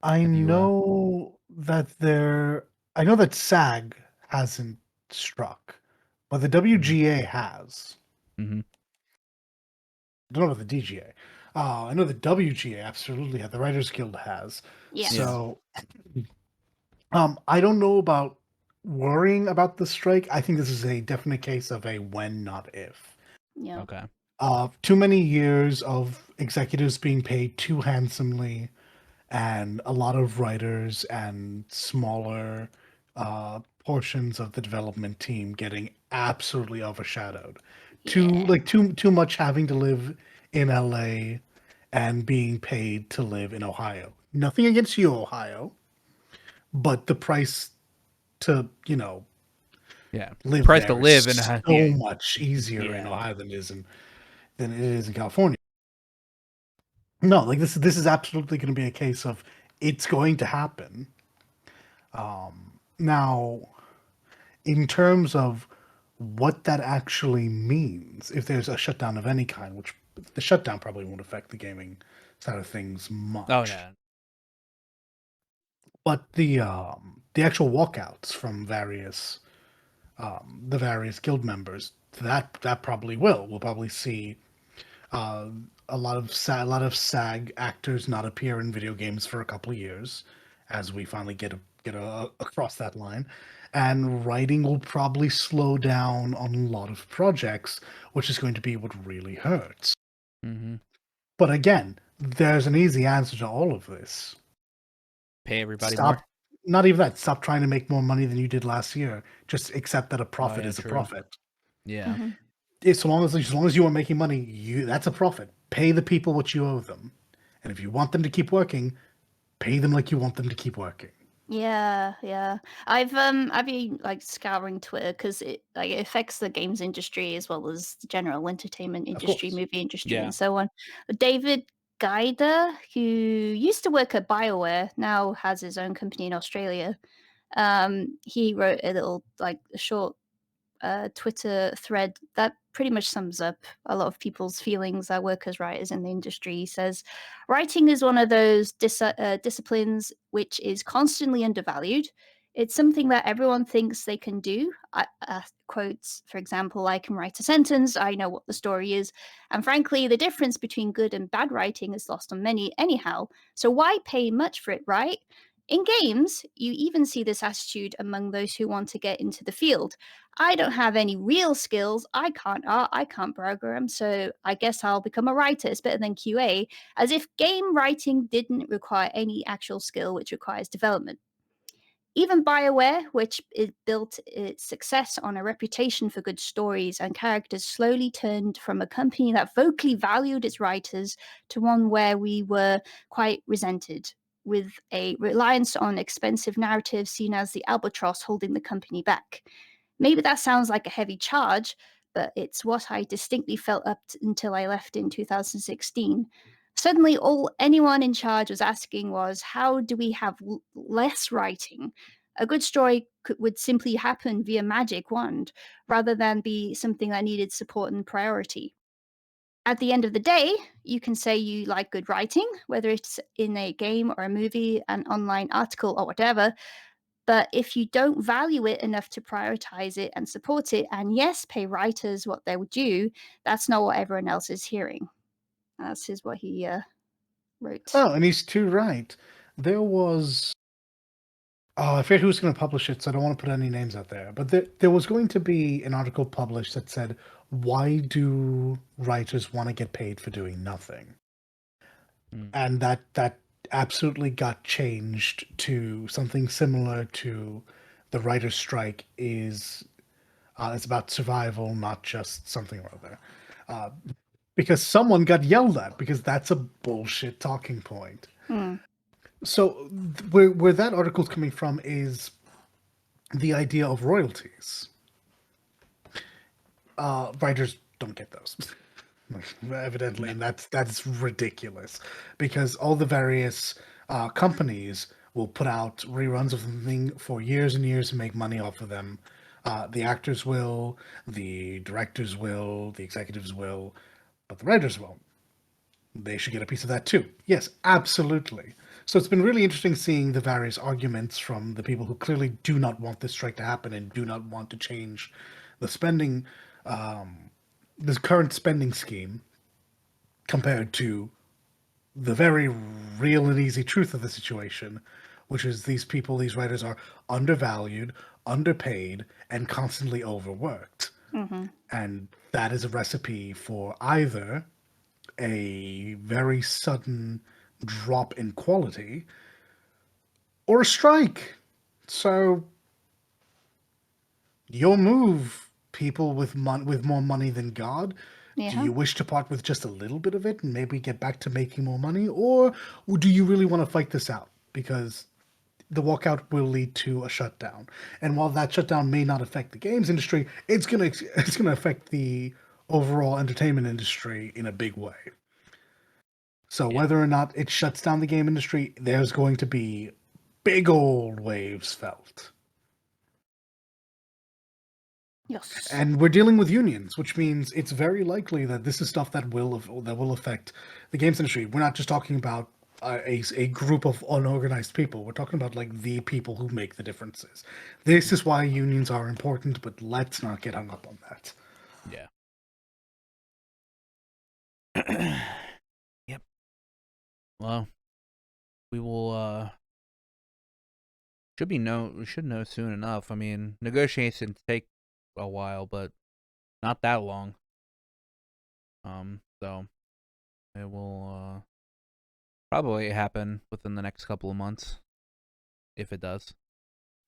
I know that SAG hasn't struck, but the WGA has. Mm-hmm. I don't know about the DGA. I know the WGA absolutely has. The Writers Guild has. Yes. So, I don't know about worrying about the strike. I think this is a definite case of a when, not if. Yeah. Okay. Too many years of executives being paid too handsomely, and a lot of writers and smaller portions of the development team getting absolutely overshadowed. Too much having to live in LA and being paid to live in Ohio. Nothing against you, Ohio, but the price to live price there to live is in so much easier in Ohio than it is in California. No, this is absolutely going to be a case of it's going to happen. Now, in terms of what that actually means, if there's a shutdown of any kind, which the shutdown probably won't affect the gaming side of things much. Oh yeah. But the actual walkouts from the various guild members, that probably will. We'll probably see uh, a lot of SAG actors not appear in video games for a couple of years, as we finally across that line, and writing will probably slow down on a lot of projects, which is going to be what really hurts. Mm-hmm. But again, there's an easy answer to all of this. Pay everybody Stop. more. Not even that. Stop trying to make more money than you did last year. Just accept that a profit yeah, is a true. profit. Yeah. Mhm. As long as you are making money, that's a profit. Pay the people what you owe them, and if you want them to keep working, pay them like you want them to keep working. Yeah. I've been like scouring Twitter because it affects the games industry as well as the general entertainment industry, course. movie industry, Yeah. and so on. David Geider, who used to work at BioWare, now has his own company in Australia. He wrote a short Twitter thread that pretty much sums up a lot of people's feelings that work as writers in the industry. He says, writing is one of those disciplines which is constantly undervalued. It's something that everyone thinks they can do. Quotes, for example, I can write a sentence, I know what the story is. And frankly, the difference between good and bad writing is lost on many anyhow. So why pay much for it, right? In games, you even see this attitude among those who want to get into the field. I don't have any real skills. I can't art, I can't program, so I guess I'll become a writer. It's better than QA, as if game writing didn't require any actual skill, which requires development. Even BioWare, which built its success on a reputation for good stories and characters, slowly turned from a company that vocally valued its writers to one where we were quite resented, with a reliance on expensive narratives seen as the albatross holding the company back. Maybe that sounds like a heavy charge, but it's what I distinctly felt until I left in 2016. Suddenly, all anyone in charge was asking was, how do we have less writing? A good story would simply happen via magic wand, rather than be something that needed support and priority. At the end of the day, you can say you like good writing, whether it's in a game or a movie, an online article, or whatever. But if you don't value it enough to prioritize it and support it, and yes, pay writers what they would do, that's not what everyone else is hearing. That's what he wrote. Oh, and he's too right. There was. Oh, I forget who's going to publish it, so I don't want to put any names out there. But there was going to be an article published that said, "Why do writers want to get paid for doing nothing?" Mm. And that absolutely got changed to something similar to the writer's strike. It's about survival, not just something or other. Because someone got yelled at because that's a bullshit talking point. Hmm. So where that article's coming from is the idea of royalties. Writers don't get those, evidently, and that's ridiculous because all the various companies will put out reruns of something for years and years and make money off of them. The actors will, the directors will, the executives will, but the writers won't. They should get a piece of that too. Yes, absolutely. So it's been really interesting seeing the various arguments from the people who clearly do not want this strike to happen and do not want to change the spending, this current spending scheme, compared to the very real and easy truth of the situation, which is these writers are undervalued, underpaid, and constantly overworked. Mm-hmm. And that is a recipe for either a very sudden drop in quality or a strike. So your move, people with more money than God. Yeah. Do you wish to part with just a little bit of it and maybe get back to making more money, or do you really want to fight this out? Because the walkout will lead to a shutdown, and while that shutdown may not affect the games industry, it's gonna affect the overall entertainment industry in a big way. So whether or not it shuts down the game industry, there's going to be big old waves felt. Yes. And we're dealing with unions, which means it's very likely that this is stuff that will affect the games industry. We're not just talking about a group of unorganized people. We're talking about like the people who make the differences. This is why unions are important, but let's not get hung up on that. Yeah. Yep. Well, we will we should know soon enough. I mean, negotiations take a while, but not that long. So it will probably happen within the next couple of months, if it does.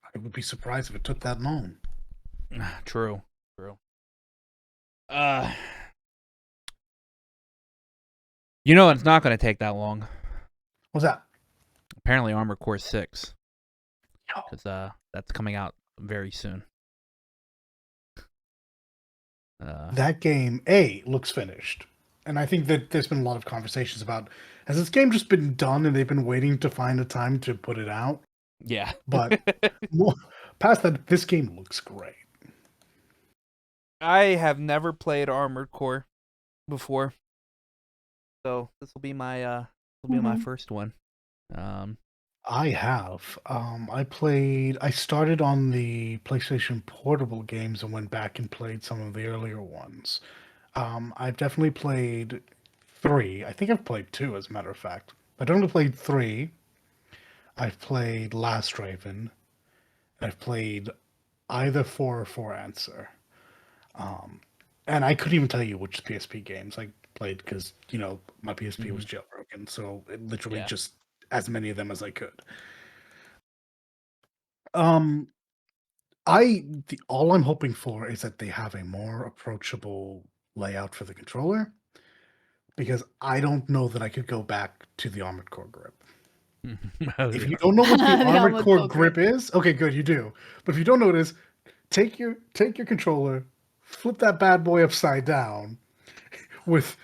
I would be surprised if it took that long. True. You know it's not going to take that long. What's that? Apparently, Armored Core 6, Yo. because that's coming out very soon. That game, looks finished. And I think that there's been a lot of conversations about, has this game just been done and they've been waiting to find a time to put it out? Yeah. But more, past that, this game looks great. I have never played Armored Core before, so this will be my first one. I have. I started on the PlayStation Portable games and went back and played some of the earlier ones. I've definitely played 3. I think I've played 2, as a matter of fact. I definitely played 3. I've played Last Raven. I've played either 4 or 4 Answer. And I couldn't even tell you which PSP games I played because, my PSP was jailbroken. So it literally just as many of them as I could. All I'm hoping for is that they have a more approachable layout for the controller, because I don't know that I could go back to the Armored Core grip. If you don't know what the Armored Core grip is, okay, good, you do. But if you don't know what it is, take your controller, flip that bad boy upside down, with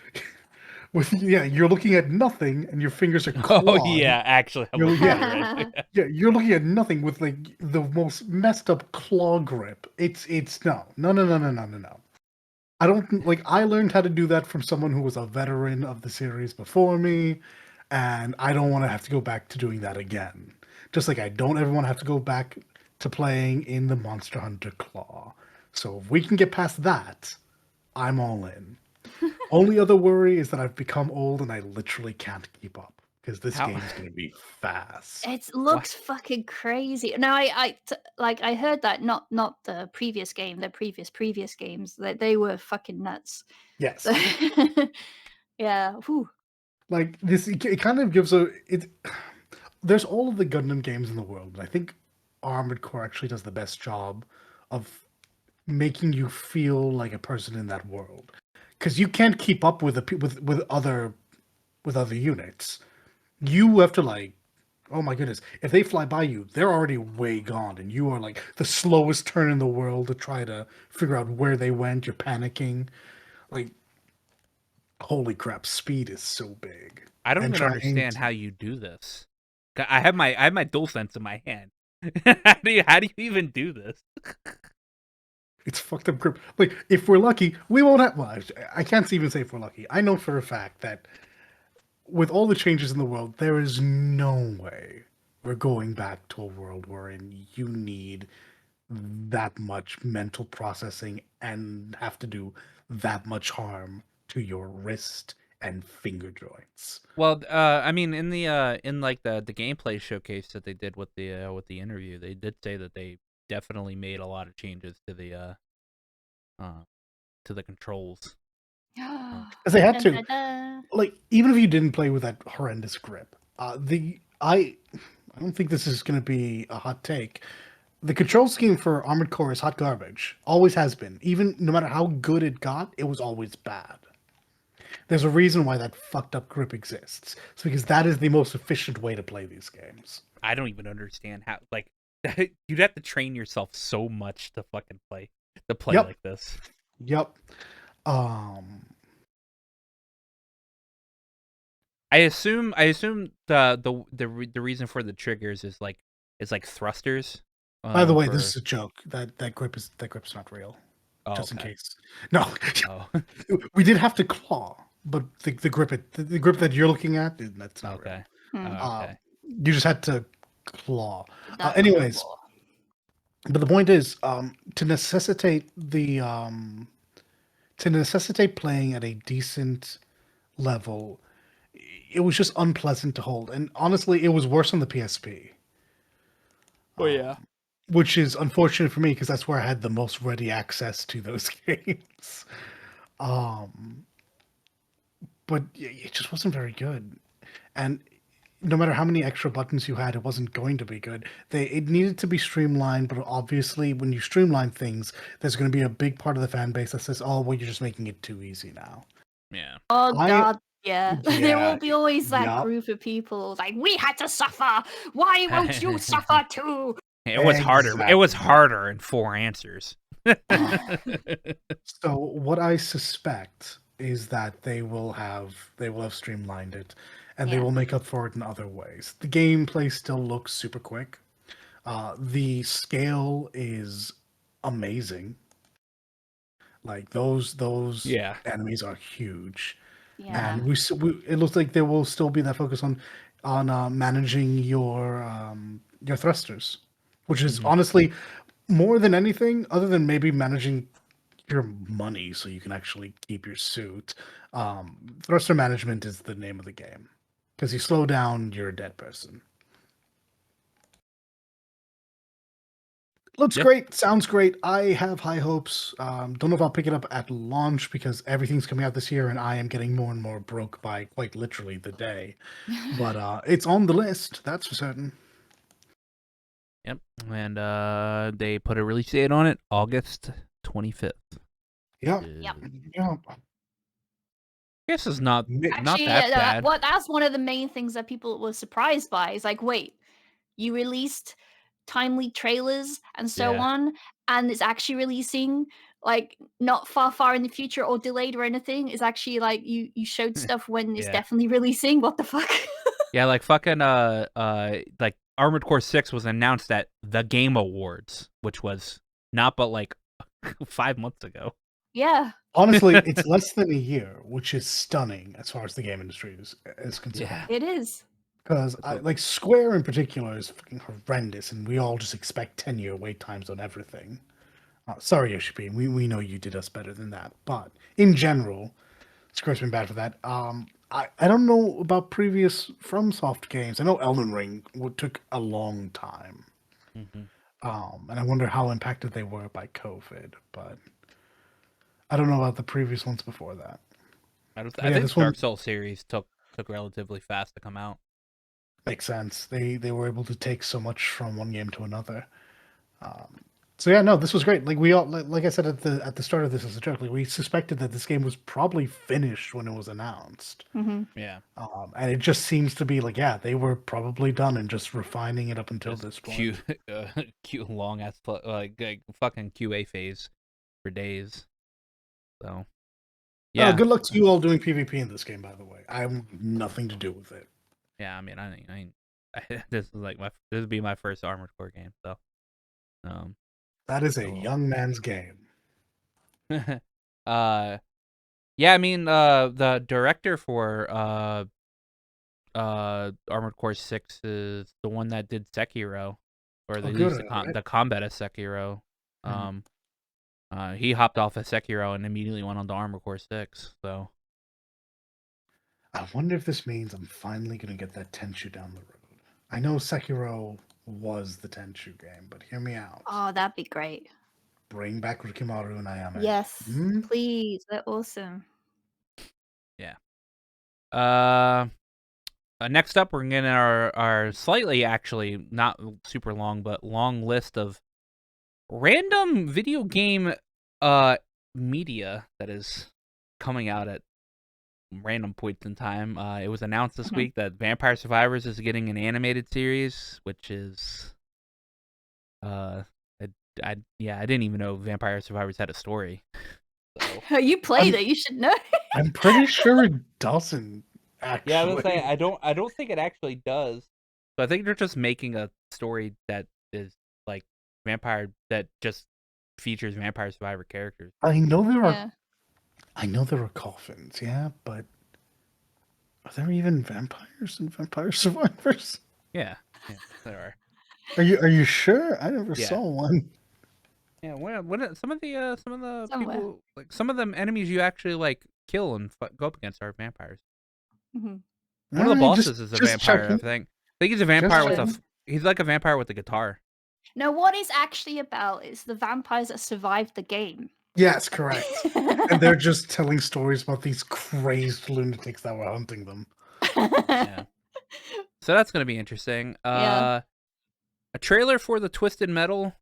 you're looking at nothing and your fingers are clawed. Oh yeah, actually, I'm looking at it right. Yeah, you're looking at nothing with like the most messed up claw grip. It's no. I don't like. I learned how to do that from someone who was a veteran of the series before me, and I don't want to have to go back to doing that again. Just like I don't ever want to have to go back to playing in the Monster Hunter claw. So if we can get past that, I'm all in. Only other worry is that I've become old and I literally can't keep up, because this game is going to be fast. It looks fucking crazy. Now, I heard that not the previous game, the previous games, that they were fucking nuts. Yes. Yeah. Whew. Like this, it kind of gives it. There's all of the Gundam games in the world, but I think Armored Core actually does the best job of making you feel like a person in that world, because you can't keep up with other units. You have to like, oh my goodness, if they fly by you, they're already way gone, and you are like the slowest turn in the world to try to figure out where they went. You're panicking, like, holy crap, speed is so big. I don't even understand how you do this. I have my DualSense in my hand. How do you even do this? It's fucked up grip. Like, if we're lucky, we won't have. Well, I can't even say if we're lucky. I know for a fact that with all the changes in the world, there is no way we're going back to a world wherein you need that much mental processing and have to do that much harm to your wrist and finger joints. Well, I mean, in the gameplay showcase that they did with the interview, they did say that they definitely made a lot of changes to the controls. Because they had to. Like, even if you didn't play with that horrendous grip, I don't think this is going to be a hot take. The control scheme for Armored Core is hot garbage. Always has been. Even no matter how good it got, it was always bad. There's a reason why that fucked up grip exists. It's because that is the most efficient way to play these games. I don't even understand how. Like, you'd have to train yourself so much to fucking play like this. Yep. I assume the reason for the triggers is like thrusters. By the way, this is a joke. That grip's not real. Oh, just okay. in case. No. Oh. We did have to claw, but the grip that you're looking at, that's not okay. real. Hmm. Okay. You just had to claw. That Anyways, law. but the point is, to necessitate playing at a decent level, it was just unpleasant to hold. And honestly, it was worse on the PSP. Oh yeah. Which is unfortunate for me because that's where I had the most ready access to those games. But it just wasn't very good. And no matter how many extra buttons you had, it wasn't going to be good. It needed to be streamlined, but obviously, when you streamline things, there's going to be a big part of the fan base that says, "Oh, well, you're just making it too easy now." Yeah. Oh I- God, yeah. There Yeah, will be always that yup. group of people like, we had to suffer. Why won't you suffer too? It was harder. It was harder in 4 answers. So what I suspect is that they will have streamlined it, and they Yeah. will make up for it in other ways. The gameplay still looks super quick. The scale is amazing. Like those Yeah. enemies are huge, Yeah. and it looks like there will still be that focus on managing your thrusters, which is honestly more than anything, other than maybe managing your money so you can actually keep your suit. Thruster management is the name of the game, because you slow down, you're a dead person. Looks Yeah. great, sounds great. I have high hopes. Don't know if I'll pick it up at launch because everything's coming out this year and I am getting more and more broke by quite literally the day. But it's on the list, that's for certain. Yep. And they put a release date on it, August 25th. Yeah. Yep. Yeah. Guess it's not Actually, that bad. that's one of the main things that people were surprised by. Is like, wait, you released timely trailers and so Yeah. on, and it's actually releasing like not far in the future or delayed or anything. It's actually like you showed stuff when it's Yeah. definitely releasing. What the fuck? Yeah, like fucking like Armored Core 6 was announced at the Game Awards, which was not but like 5 months ago. Yeah. Honestly, it's less than a year, which is stunning as far as the game industry is concerned. Yeah. It is. Because like Square in particular is fucking horrendous, and we all just expect 10-year wait times on everything. Sorry, Yoshi, we know you did us better than that, but in general, Square's been bad for that. I don't know about previous FromSoft games. I know Elden Ring took a long time, and I wonder how impacted they were by COVID. But I don't know about the previous ones before that. I yeah, think this the Dark one- Souls series took relatively fast to come out. Makes sense. They were able to take so much from one game to another. So yeah, no, this was great. Like we all, like I said at the start of this as a joke, like we suspected that this game was probably finished when it was announced, Yeah. and it just seems to be like, yeah, they were probably done and just refining it up until this point. Cute long ass like fucking QA phase for days. So yeah. Good luck to you all doing PvP in this game, by the way. I have nothing to do with it. Yeah, I mean, this would be my first Armored Core game, so That is a Cool. young man's game. yeah, I mean, the director for Armored Core 6 is the one that did Sekiro, or at least the combat of Sekiro. He hopped off of Sekiro and immediately went on to Armored Core 6. So I wonder if this means I'm finally going to get that Tenchu down the road. I know Sekiro was the Tenchu game, but hear me out. Oh, that'd be great. Bring back Rikimaru and Ayame. Yes, Hmm? please. They're awesome. next up, we're gonna get our slightly, actually not super long, but long list of random video game media that is coming out at random points in time. It was announced this week that Vampire Survivors is getting an animated series, which is I didn't even know Vampire Survivors had a story. So. You played it. You should know. I'm pretty sure it doesn't. Actually, Yeah, I was saying I don't think it actually does. So I think they're just making a story that is like vampire, that just features Vampire Survivor characters. I know there are. Yeah. I know there are coffins, yeah, but Are there even vampires and Vampire Survivors? Yeah, there are. Are you sure? I never Yeah. saw one. Yeah, what some of the Somewhere. people, like some of them enemies you actually like kill and go up against are vampires. Hmm. One of the Alright, bosses is a just vampire, I checking. think. I think he's a vampire with checking. he's like a vampire with a guitar. No, what it's actually about is the vampires that survived the game. Yes, correct. And they're just telling stories about these crazy lunatics that were hunting them. Yeah. So that's gonna be interesting. Yeah. A trailer for the Twisted Metal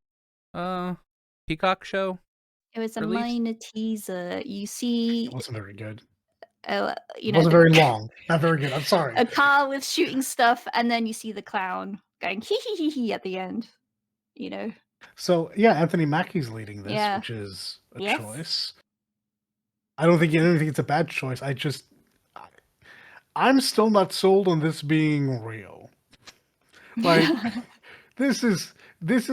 Peacock show. It was a Release? minor teaser. You see, It wasn't very good. you It know, wasn't very long. Not very good. I'm sorry. a car with shooting stuff, and then you see the clown going hee hee hee hee at the end. You know. So yeah, Anthony Mackie's leading this, Yeah. which is a Yes. choice. I don't think it's a bad choice. I'm still not sold on this being real. Like this is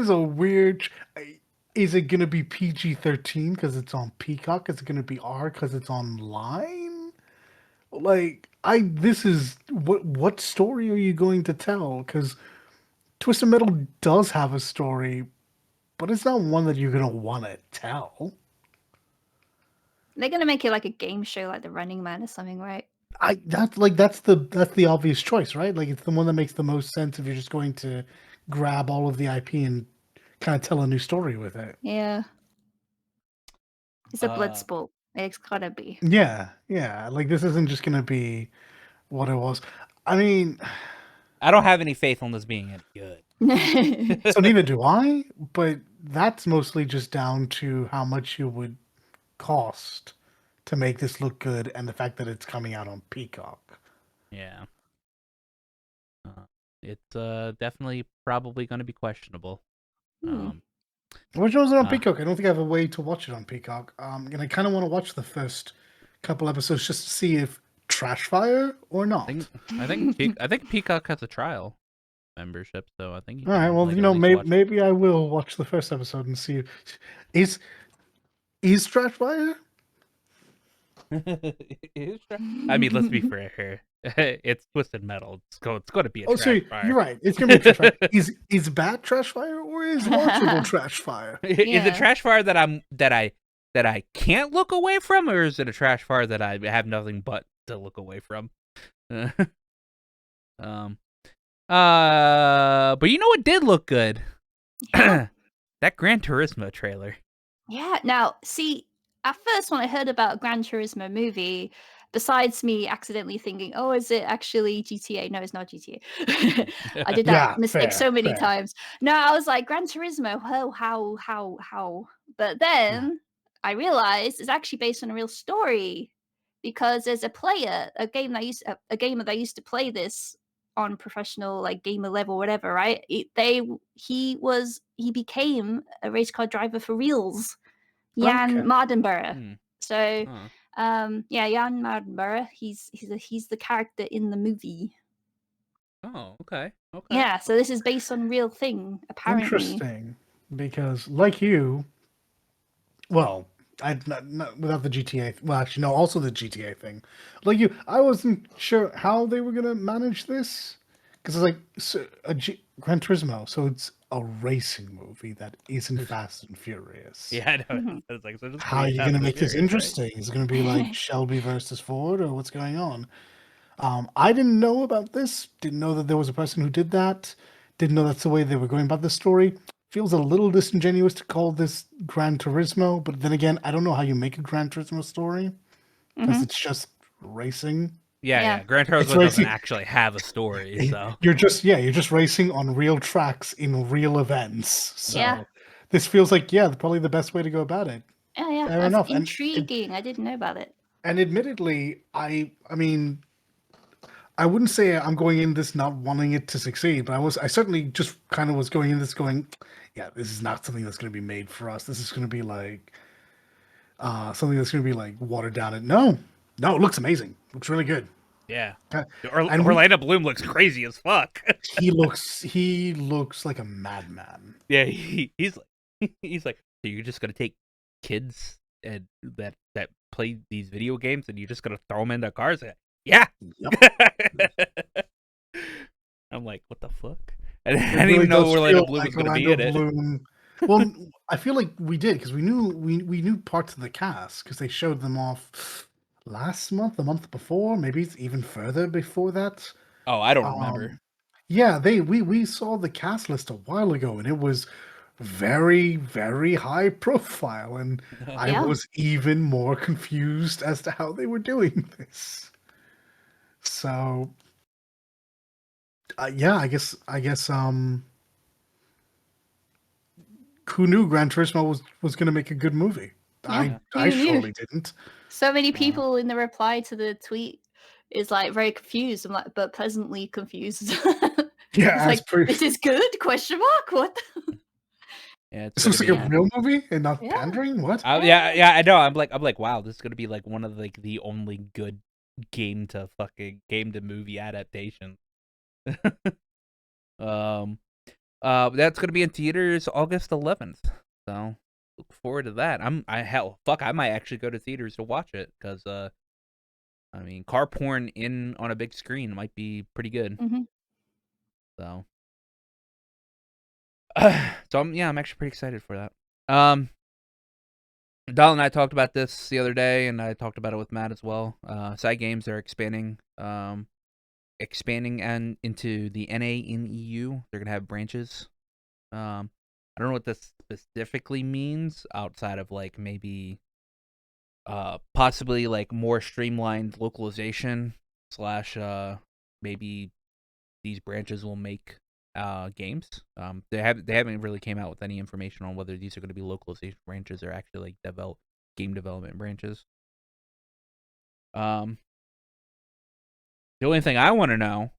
a weird. Is it gonna be PG-13 because it's on Peacock? Is it gonna be R because it's online? Like this is what story are you going to tell? Because Twisted Metal does have a story, but it's not one that you're gonna want to tell. They're gonna make it like a game show, like The Running Man or something, right? That's the obvious choice, right? Like it's the one that makes the most sense if you're just going to grab all of the IP and kind of tell a new story with it. Yeah. It's a blood Uh, sport. It's gotta be. Yeah, yeah. Like this isn't just gonna be what it was. I mean, I don't have any faith on this being any good. so neither do I, but that's mostly just down to how much you would cost to make this look good and the fact that it's coming out on Peacock. Yeah. It's definitely probably going to be questionable. Which one's on Peacock? I don't think I have a way to watch it on Peacock. And I kind of want to watch the first couple episodes just to see if trash fire or not. I think Peacock has a trial membership, so I think. All right. Well, like, you know, at least watch maybe I will watch the first episode and see. Is trash fire? I mean, let's be fair here. It's Twisted Metal. It's going to be a Oh, trash so fire. you're right. It's gonna be trash fire. Is bad trash fire or is watchable trash fire? Is it Yeah. trash fire that I can't look away from, or is it a trash fire that I have nothing but to look away from? But you know what did look good? Yeah. That Gran Turismo trailer. Yeah. Now, see, at first when I heard about a Gran Turismo movie, besides me accidentally thinking, "Oh, is it actually GTA?" No, it's not GTA. I did that Yeah, mistake fair, so many fair. times. No, I was like, Gran Turismo. Oh, how? But then I realized it's actually based on a real story because there's a player, a gamer that used to play this on professional like gamer level, whatever. Right? He became a race car driver for reals. Jan Okay. Mardenborough. So, Huh. yeah, Jan Mardenborough. He's the character in the movie. Oh, okay. Yeah, so this is based on real thing, apparently. Interesting, because like you, well, I not without the GTA. Well, actually, no, also the GTA thing. Like you, I wasn't sure how they were gonna manage this because it's like Gran Turismo, so it's a racing movie that isn't Fast and Furious. Yeah, I know. Mhm. It's like, so just How are you Fast gonna and make this Furious, right? interesting? Is it gonna be like Shelby versus Ford, or what's going on? I didn't know about this. Didn't know that there was a person who did that. Didn't know that's the way they were going about this story. Feels a little disingenuous to call this Gran Turismo, but then again, I don't know how you make a Gran Turismo story because Mhm. it's just racing. Yeah, Yeah. Gran It's Turismo doesn't racing. actually have a story, so. You're just racing on real tracks in real events. So Yeah. this feels like probably the best way to go about it. Yeah, Fair that's enough. intriguing. I didn't know about it. And admittedly, I mean, I wouldn't say I'm going in this not wanting it to succeed, but I certainly just kind of was going in this going, yeah, this is not something that's going to be made for us. This is going to be like something that's going to be like watered down. And no, it looks amazing. Looks really good. Yeah. And we- Orlando Bloom looks crazy as fuck. he looks like a madman. Yeah, he's like, so you're just gonna take kids and that play these video games and you're just gonna throw them into cars? Yeah. Yep. I'm like, what the fuck? I It didn't really even know does Orlando feel Bloom was like going to be Orlando in it. Bloom. Well, I feel like we did because we knew parts of the cast because they showed them off last month, the month before, maybe it's even further before that. Oh, I don't remember. Yeah, we saw the cast list a while ago, and it was very, very high profile, and I Yeah. was even more confused as to how they were doing this. So, yeah, I guess who knew Gran Turismo was going to make a good movie? Yeah, I who knew? surely didn't. So many people in the reply to the tweet is like very confused. I'm like, but pleasantly confused. Yeah, It's as like, per this is good? Question mark? What? Yeah, it's this gonna looks like be. a real movie and not Yeah. pandering. What? Yeah, I know. I'm like, wow, this is gonna be like one of like the only good game to movie adaptations. um, that's gonna be in theaters August 11th. So look forward to that. I might actually go to theaters to watch it because I mean, car porn on a big screen might be pretty good. Mhm. So, I'm actually pretty excited for that. Dal and I talked about this the other day, and I talked about it with Matt as well. Side games are expanding and into the NA in EU. They're gonna have branches. I don't know what this specifically means outside of like maybe possibly like more streamlined localization slash maybe these branches will make games. They haven't really came out with any information on whether these are going to be localization branches or actually like game development branches. The only thing I want to know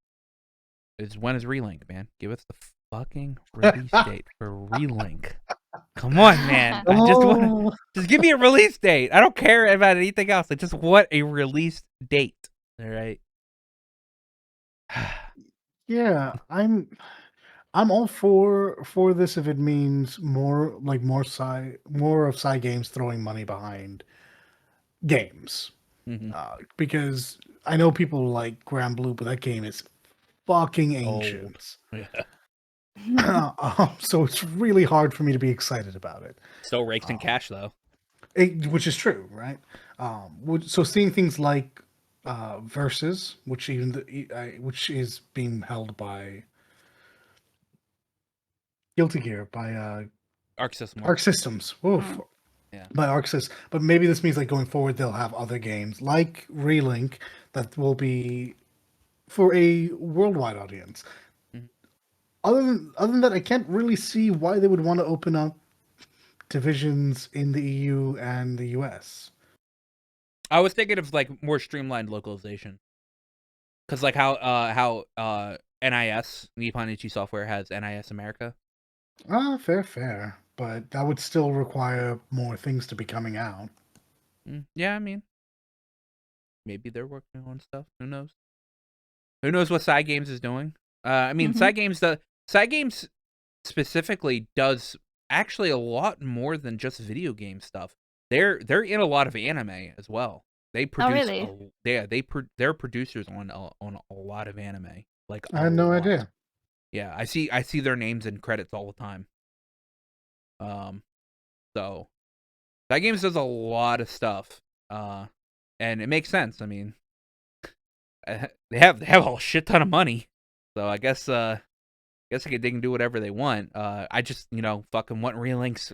is when is Relink, man? Give us the fucking release date for Relink. Come on, man. I just want to Oh, just give me a release date. I don't care about anything else. I just want a release date. All right. yeah. I'm all for this if it means more of Psy Games throwing money behind games. Mhm. Because I know people like Grand Blue, but that game is fucking Old. ancient. Yeah. So it's really hard for me to be excited about it. Still rakes in cash though. Which is true, right? So seeing things like Versus, which which is being held by Guilty Gear by Arc System Arc Works. Systems. Oof. Yeah. By Arc Systems. But maybe this means like going forward they'll have other games like Relink that will be for a worldwide audience. Mhm. Other than that, I can't really see why they would want to open up divisions in the EU and the US. I was thinking of like more streamlined localization, because like how NIS Nippon Ichi Software has NIS America. Fair. But that would still require more things to be coming out. Yeah, I mean, maybe they're working on stuff. Who knows? Who knows what Side Games is doing? I mean, Mhm. Side Games specifically does actually a lot more than just video game stuff. They're in a lot of anime as well. They Oh, produce really? they're producers on a lot of anime, like I a had no lot. idea. Yeah, I see their names in credits all the time. So that games does a lot of stuff, and it makes sense. I mean, they have a shit ton of money, so I guess they can do whatever they want. I just fucking want Relink's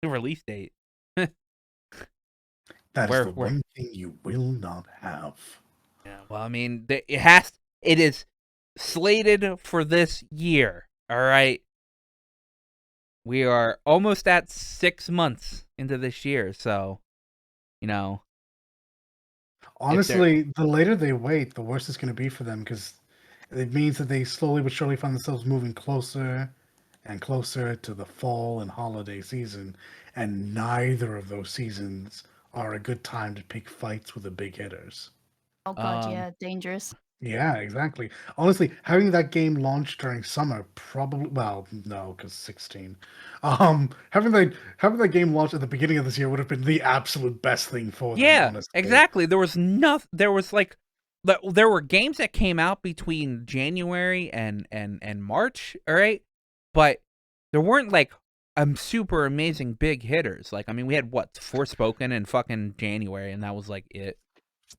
release date. That is where the where one thing you will not have. Yeah, well, I mean, it is slated for this year. All right. We are almost at 6 months into this year, so you know, if they're Honestly, the later they wait, the worse it's going to be for them because it means that they slowly but surely find themselves moving closer and closer to the fall and holiday season, and neither of those seasons are a good time to pick fights with the big hitters. Oh god, um yeah, dangerous. Yeah, exactly. Honestly, having that game launched during summer probably well, no, because 16. Having that game launched at the beginning of this year would have been the absolute best thing for them, yeah, honestly. exactly. There was like there were games that came out between January and March, all right, but there weren't like super amazing big hitters. Like, I mean, we had what, Forspoken in fucking January, and that was like it.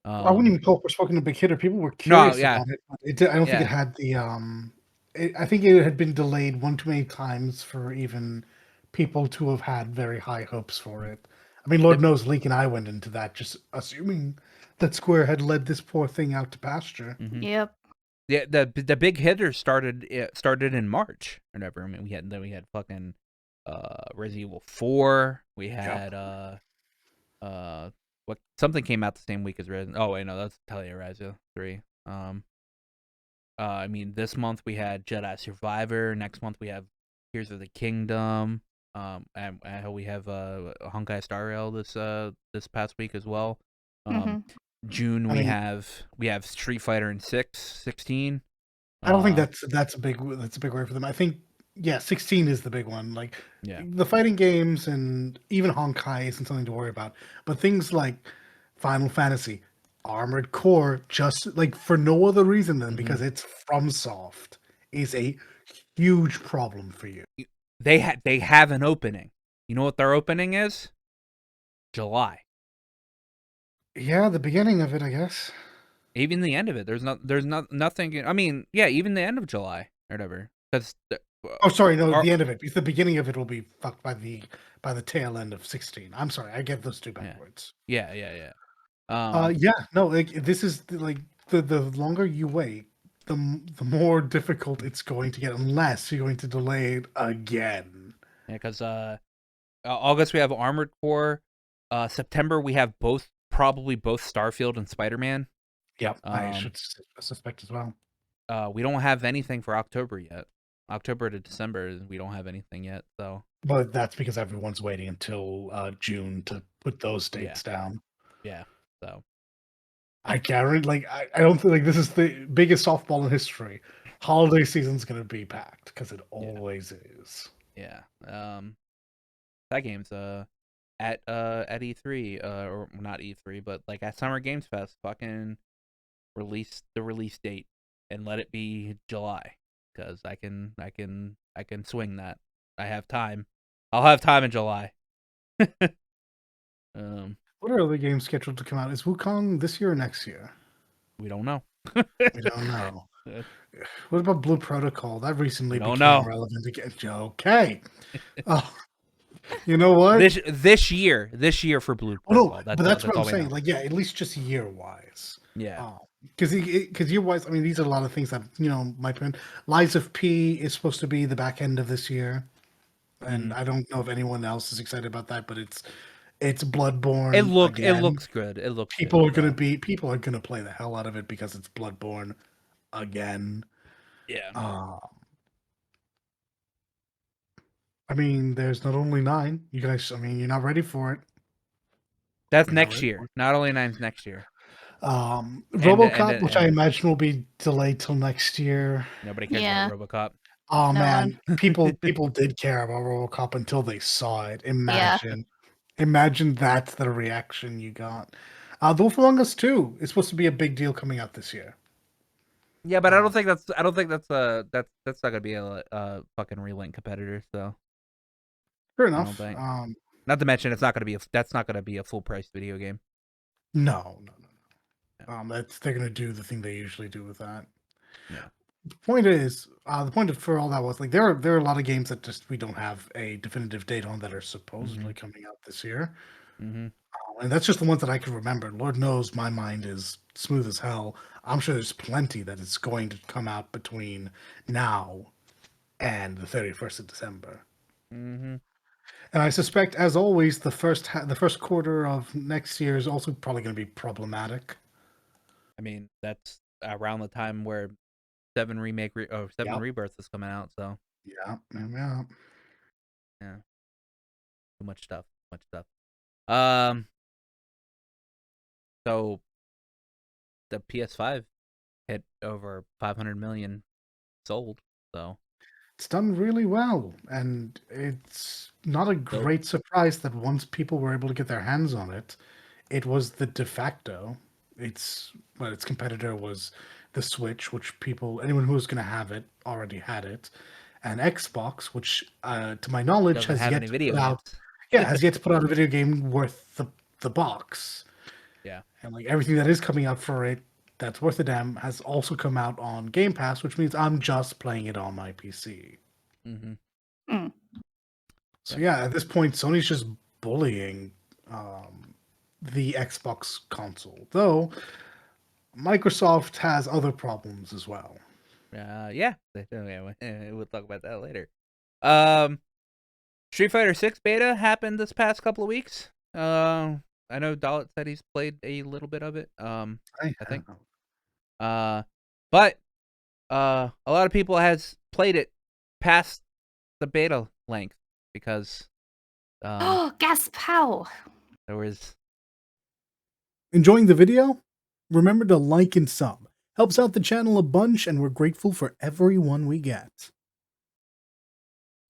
I wouldn't even call Forspoken a big hitter. People were No, curious yeah, about it. But I don't think yeah. it had the. I think it had been delayed one too many times for even people to have had very high hopes for it. I mean, Lord The- knows, Leek and I went into that just assuming that Square had led this poor thing out to pasture. Mhm. Yep. Yeah, the big hitters started in March or whatever. I mean, we had fucking Resident Evil 4. We had what, something came out the same week as Resident. Oh wait, no, that's Telluride 3. I mean, this month we had Jedi Survivor. Next month we have Tears of the Kingdom. And we have Honkai Star Rail this past week as well. hmm June I we mean, have Street Fighter and 16. I don't think Uh, that's a big word for them. I think 16 is the big one. Like yeah. the fighting games and even Honkai isn't something to worry about. But things like Final Fantasy, Armored Core, just like for no other reason than because it's FromSoft, is a huge problem for you. They have an opening. You know what their opening is? July. Yeah, the beginning of it, I guess. Even the end of it. There's nothing. I mean, yeah, even the end of July or whatever. Because Oh, sorry, no, the end of it. Because the beginning of it will be fucked by the tail end of 16. I'm sorry, I get those two backwards. yeah. No, like this is like the longer you wait, the more difficult it's going to get unless you're going to delay it again. Yeah, because August we have Armored Core. September we have probably both Starfield and Spider-Man. Yep, I should suspect as well. We don't have anything for October yet. October to December, we don't have anything yet. So, But that's because everyone's waiting until June to put those dates down. yeah. So I guarantee, like, I don't think like this is the biggest softball in history. Holiday season's gonna be packed because it always is. yeah. That game's at E3 or not E3, but like at Summer Games Fest, fucking release the release date and let it be July, because I can swing that. I have time. I'll have time in July. What are other games scheduled to come out? Is Wukong this year or next year? We don't know. We don't know. What about Blue Protocol? That recently We don't became know. relevant again. Okay. Oh, you know what? This year for Blue Protocol. But that's what all I'm we saying. know. Like, yeah, at least just year wise. Yeah. Because year wise, I mean, these are a lot of things that might be. Lies of P is supposed to be the back end of this year, and I don't know if anyone else is excited about that, but it's Bloodborne. It looks good. It looks people good, are gonna play the hell out of it because it's Bloodborne again. Yeah. I mean, there's Not Only Nine. You guys, I mean, you're not ready for it. That's next year. Not Only Nine's next year. RoboCop, which I imagine will be delayed till next year. Nobody cares about RoboCop. Oh No man, people did care about RoboCop until they saw it. Imagine that's the reaction you got. The Wolf Among Us 2 is supposed to be a big deal coming out this year. Yeah, but I don't think that's not gonna be a fucking Relink competitor. So Fair enough. Not to mention, that's not gonna be a full price video game. No. They're gonna do the thing they usually do with that. Yeah. The point for all that was like there are a lot of games that just we don't have a definitive date on that are supposedly coming out this year. Mm-hmm. And that's just the ones that I can remember. Lord knows my mind is smooth as hell. I'm sure there's plenty that is going to come out between now and the 31st of December. Mm-hmm. And I suspect, as always, the first quarter of next year is also probably going to be problematic. I mean, that's around the time where 7 Rebirth is coming out. So yeah. Too much stuff. So the PS5 hit over 500 million sold. So it's done really well, and it's not a great surprise that once people were able to get their hands on it, it was the de facto. its competitor was the Switch, which anyone who was going to have it already had it, and Xbox, which to my knowledge Doesn't has have yet any to video put out games. has yet to put out a video game worth the box. Yeah. And like everything that is coming out for it that's worth a damn has also come out on Game Pass, which means I'm just playing it on my PC. Mm-hmm. Mm. So yeah, at this point, Sony's just bullying the Xbox console, though Microsoft has other problems as well. Yeah. We'll talk about that later. Street Fighter 6 beta happened this past couple of weeks. I know Dalit said he's played a little bit of it. I think. But a lot of people has played it past the beta length because Oh, gas pow! there was Enjoying the video? Remember to like and sub. Helps out the channel a bunch, and we're grateful for everyone we get.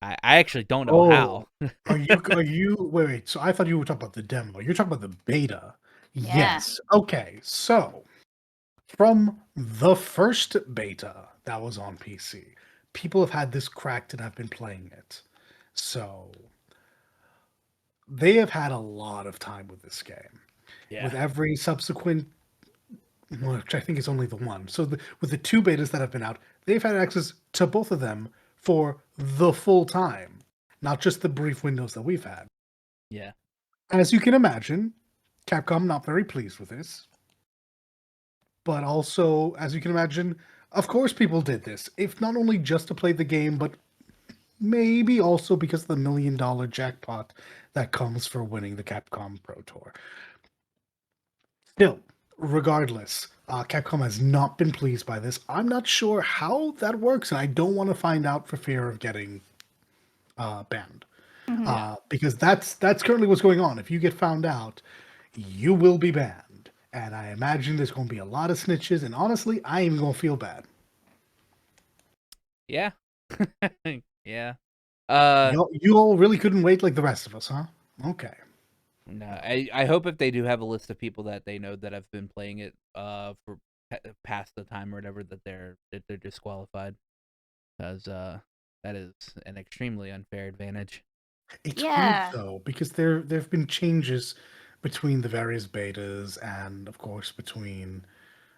I actually don't know how. Are you wait, so I thought you were talking about the demo. You're talking about the beta. Yeah. Yes. Okay. So from the first beta that was on PC, people have had this cracked and have been playing it. So they have had a lot of time with this game. Yeah. With every subsequent, which I think is only the one. So with the two betas that have been out, they've had access to both of them for the full time, not just the brief windows that we've had. Yeah. As you can imagine, Capcom not very pleased with this. But also, as you can imagine, of course people did this. If not only just to play the game, but maybe also because of the $1 million jackpot that comes for winning the Capcom Pro Tour. Still, regardless, Capcom has not been pleased by this. I'm not sure how that works, and I don't want to find out for fear of getting banned. Because that's currently what's going on. If you get found out, you will be banned. And I imagine there's going to be a lot of snitches, and honestly, I ain't even going to feel bad. Yeah. Yeah. You all really couldn't wait like the rest of us, huh? Okay. No, I hope if they do have a list of people that they know that have been playing it for past the time or whatever that they're disqualified, because that is an extremely unfair advantage. It's Yeah. weird though, because there've been changes between the various betas and of course between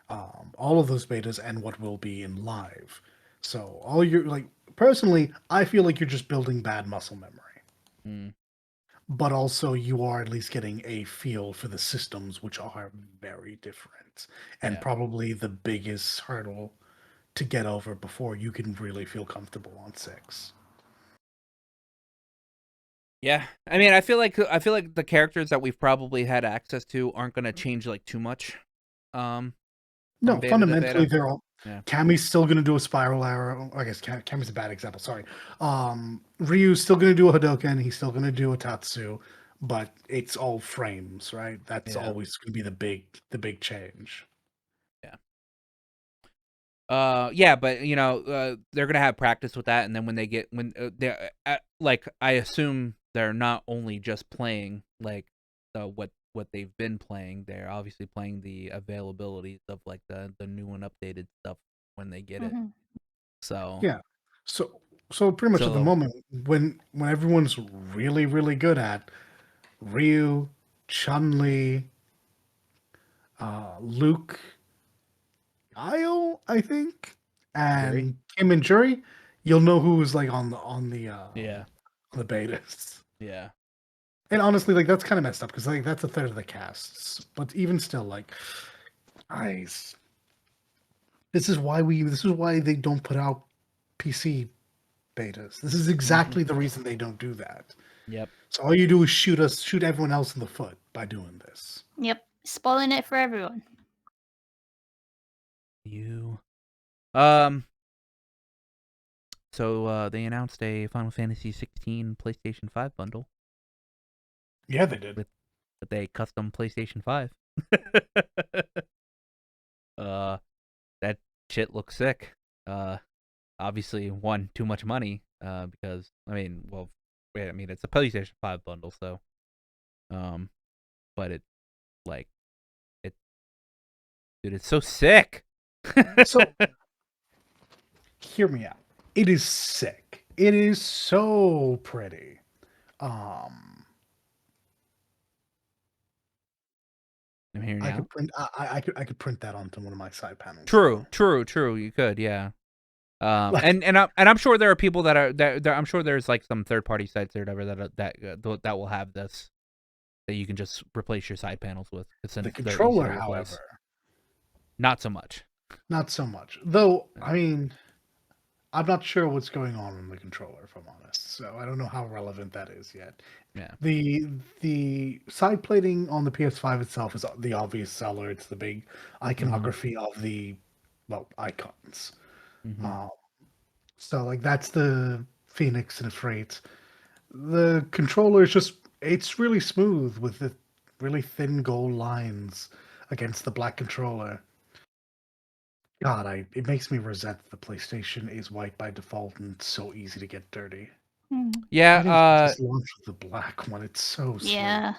all of those betas and what will be in live. So all you're like personally, I feel like you're just building bad muscle memory. Mm. But also you are at least getting a feel for the systems, which are very different and Yeah. probably the biggest hurdle to get over before you can really feel comfortable on 6. Yeah, I mean, I feel like the characters that we've probably had access to aren't gonna change like too much. From No, beta to fundamentally beta. they're all. Yeah. Kami's still going to do a spiral arrow. I guess Kami's a bad example. Sorry. Ryu's still going to do a Hadoken. He's still going to do a Tatsu, but it's all frames, right? That's Yeah. always going to be the big change. Yeah, but you know, they're gonna have practice with that, and then when they're like, I assume they're not only just playing like what they've been playing. They're obviously playing the availabilities of like the new and updated stuff when they get it. Mhm. So Yeah. So pretty much at the So- moment when everyone's really really good at Ryu, Chun-Li, Luke, Guile, I think, and Kim and Jury, you'll know who's like on yeah, the betas. yeah, And honestly, like that's kind of messed up because like that's a third of the casts. But even still, like, guys, this is why they don't put out PC betas. This is exactly the reason they don't do that. yep. So all you do is shoot everyone else in the foot by doing this. Yep. Spoiling it for everyone. You, So they announced a Final Fantasy 16 PlayStation 5 bundle Yeah, they did. with a custom PlayStation 5. That shit looks sick. Obviously, one, too much money. Because I mean, well, wait, I mean, it's a PlayStation 5 bundle, so, but it, like, it, Dude, it's so sick. So, hear me out. It is sick. It is so pretty. Um, I'm hearing I you could out. print. I could print that onto one of my side panels. True. You could, yeah. Like- I'm sure there are people that are that I'm sure there's like some third party sites or whatever that will have this that you can just replace your side panels with. It's The controller, however, not so much. not so much. Though, I mean, I'm not sure what's going on in the controller, if I'm honest. So I don't know how relevant that is yet. Yeah. The side plating on the PS5 itself is the obvious seller. It's the big iconography of the icons. Mhm. So like that's the Phoenix and Freight. The controller is it's really smooth with the really thin gold lines against the black controller. God, it makes me resent that the PlayStation is white by default and it's so easy to get dirty. Why didn't Yeah. you just launch with the black one? It's so smooth. Yeah.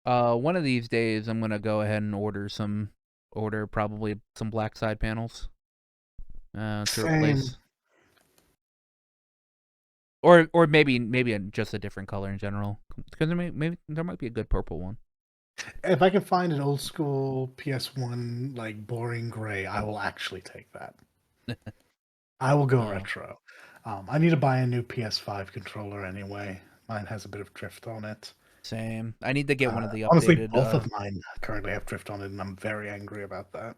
One of these days I'm gonna go ahead and order probably some black side panels. To Same. replace. Or maybe just a different color in general, because maybe there might be a good purple one. If I can find an old school PS1 like boring gray, I will actually take that. I will go retro. I need to buy a new PS5 controller anyway. Mine has a bit of drift on it. Same. I need to get one of the updated. Honestly, both of mine currently have drift on it, and I'm very angry about that.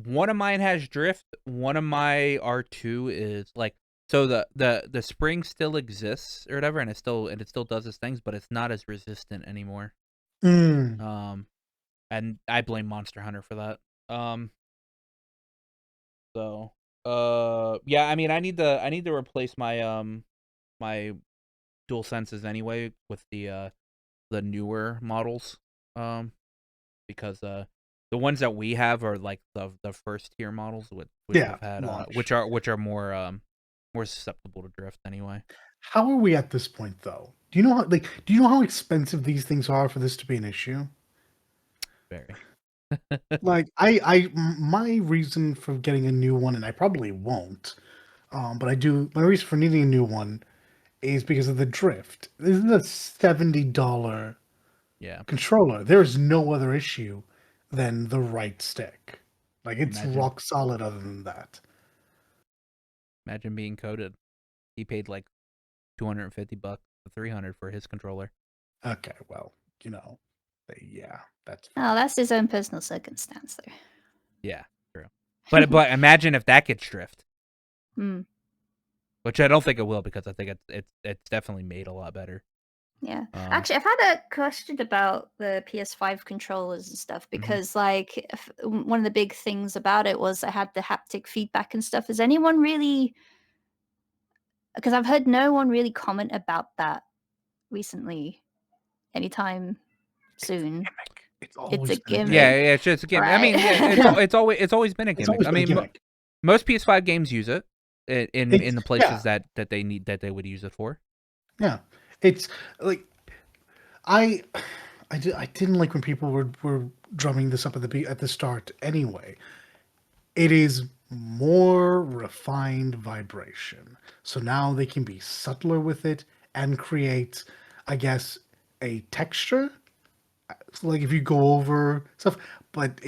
One of mine has drift. One of my R2 is like, so the spring still exists or whatever, and it still does its things, but it's not as resistant anymore. And I blame Monster Hunter for that. So yeah, I mean I need to replace my my dual senses anyway with the newer models. Because the ones that we have are like the first tier models which have had which are more susceptible to drift anyway. How are we at this point though? Do you know how expensive these things are for this to be an issue? Very. Like my reason for getting a new one, and I probably won't, but my reason for needing a new one is because of the drift. This is a $70 controller. There is no other issue than the right stick. Like it's rock solid other than that. Imagine being coded. He paid like $250 to $300 for his controller. Okay, well, yeah, that's Oh, that's his own personal circumstance there. Yeah, true. But imagine if that gets drift. Which I don't think it will, because I think it's definitely made a lot better. Yeah. Actually, I've had a question about the PS5 controllers and stuff, because like one of the big things about it was I had the haptic feedback and stuff. Has anyone really, because I've heard no one really comment about that recently anytime soon. It's a gimmick. Yeah, it's just a gimmick. Right? I mean, yeah, it's always been a gimmick. I mean, most PS5 games use it in the places that they would use it for. Yeah, it's like I didn't like when people were drumming this up at the start. Anyway, it is more refined vibration, so now they can be subtler with it and create, I guess, a texture. Like if you go over stuff, but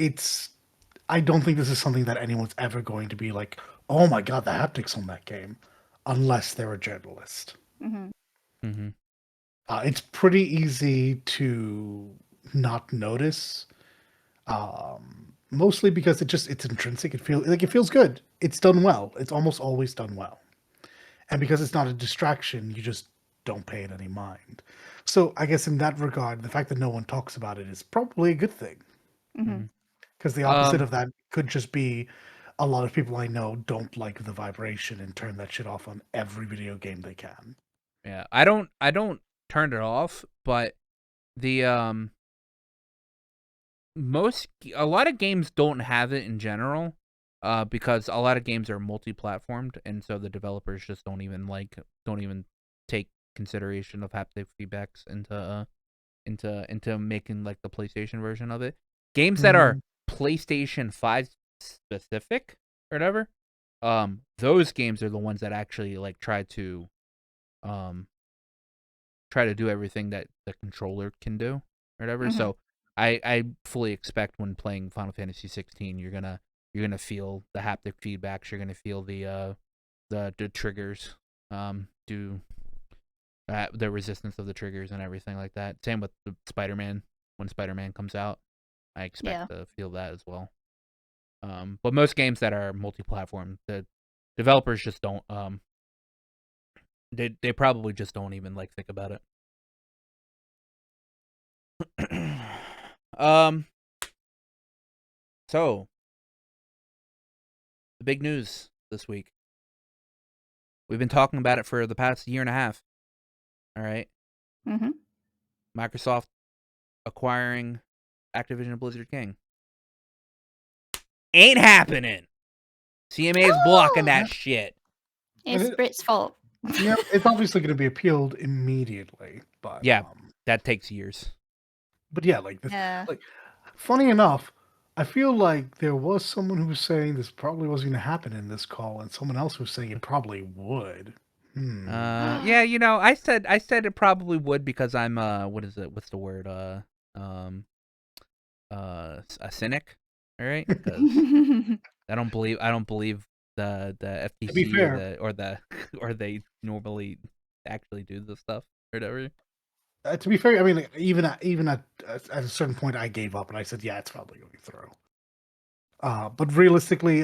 I don't think this is something that anyone's ever going to be like, oh my god, the haptics on that game, unless they're a journalist. It's pretty easy to not notice, mostly because it's intrinsic. It feels good. It's done well. It's almost always done well, and because it's not a distraction, you just don't pay it any mind. So I guess in that regard, the fact that no one talks about it is probably a good thing. Because the opposite of that could just be a lot of people I know don't like the vibration and turn that shit off on every video game they can. Yeah, I don't turn it off, but the a lot of games don't have it in general, because a lot of games are multi-platformed, and so the developers just don't even take consideration of haptic feedbacks into making like the PlayStation version of it. Games that are PlayStation 5 specific or whatever, those games are the ones that actually like try to do everything that the controller can do or whatever. Mhm. So I fully expect when playing Final Fantasy 16, you're gonna feel the haptic feedbacks. You're gonna feel the triggers, do the resistance of the triggers and everything like that. Same with the Spider-Man. When Spider-Man comes out, I expect to feel that as well. But most games that are multi-platform, the developers just don't. They probably just don't even like think about it. So the big news this week. We've been talking about it for the past year and a half. All right. Mhm. Microsoft acquiring Activision Blizzard King. Ain't happening. CMA is blocking that shit. It's Brit's fault. Yeah, it's obviously going to be appealed immediately, but Yeah, that takes years. But yeah, like this, Yeah. like funny enough, I feel like there was someone who was saying this probably wasn't going to happen in this call, and someone else was saying it probably would. Yeah, I said it probably would because I'm what is it? What's the word? A cynic, all right? Because I don't believe the FTC To be fair, or they normally actually do this stuff or whatever. to be fair, I mean, like, even at a certain point, I gave up and I said, yeah, it's probably going through. But realistically,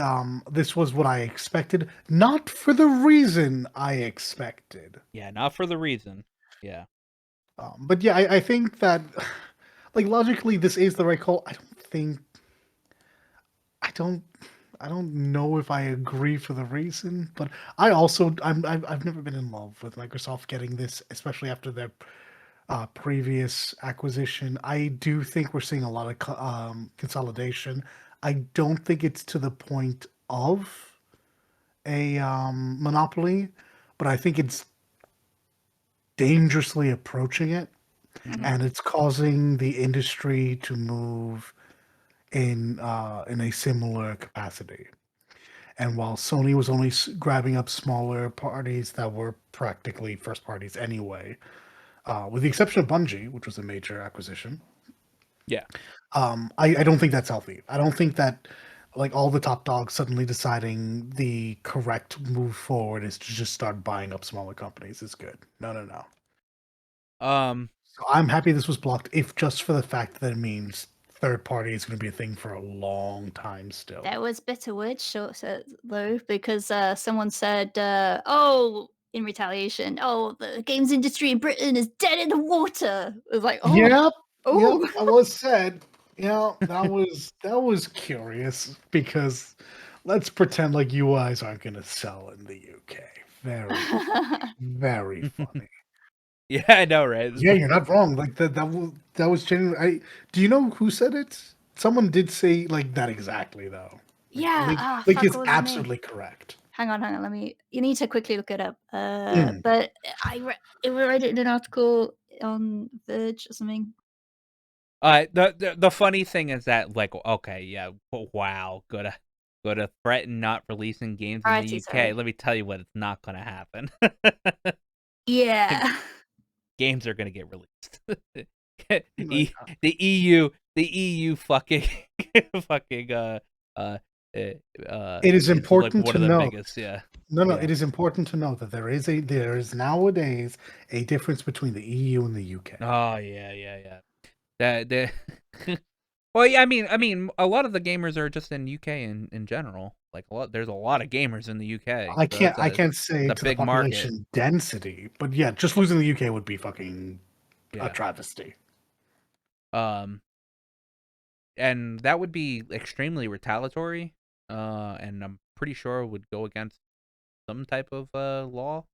this was what I expected, not for the reason I expected. Yeah, not for the reason. Yeah. But yeah, I think that, like, logically, this is the right call. I don't know if I agree for the reason, but I've never been in love with Microsoft getting this, especially after their previous acquisition. I do think we're seeing a lot of consolidation. I don't think it's to the point of a monopoly, but I think it's dangerously approaching it, and it's causing the industry to move in a similar capacity. And while Sony was only grabbing up smaller parties that were practically first parties anyway, with the exception of Bungie, which was a major acquisition, Yeah. I don't think that's healthy. I don't think that like all the top dogs suddenly deciding the correct move forward is to just start buying up smaller companies is good. No. So I'm happy this was blocked, if just for the fact that it means third party is going to be a thing for a long time still. That was bitter words, though, because someone said, "Oh, in retaliation, oh, the games industry in Britain is dead in the water." It was like, "Oh, Yep, oh." that was said. Yeah, that was curious because let's pretend like UIs aren't going to sell in the UK. Very, very funny. Yeah, I know, right? Yeah, you're not wrong. Like that was genuine. Do you know who said it? Someone did say like that exactly though. Yeah. Like Fuck, he's what was his name? absolutely correct. Hang on. You need to quickly look it up. Mm. But I read it in an article on Verge or something. The funny thing is that, like, okay, yeah, wow, gonna threaten not releasing games in the UK. Sorry. Let me tell you what, it's not gonna happen. Yeah. Games are gonna get released. Like, The EU fucking fucking it is it's important like one to of the note. biggest, yeah. No, Yeah. it is important to note that there is nowadays a difference between the EU and the UK. Oh yeah. That well, yeah, I mean, a lot of the gamers are just in UK in general. Like there's a lot of gamers in the UK. I So can't say it's a to the big market. population density, but yeah, just losing the UK would be fucking a Yeah. travesty. And that would be extremely retaliatory. And I'm pretty sure would go against some type of law.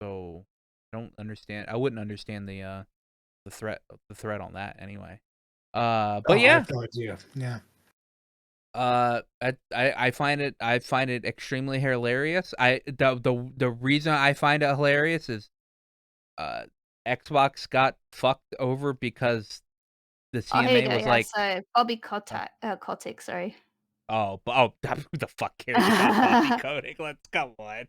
So I don't understand. I wouldn't understand the threat on that anyway. But I yeah. have no idea. Yeah. I find it extremely hilarious. The reason I find it hilarious is Xbox got fucked over because the Oh, here you CMA go. was Yeah, like, so Bobby Kotick, sorry. oh, who the fuck cares about Bobby Kotick? Let's come on.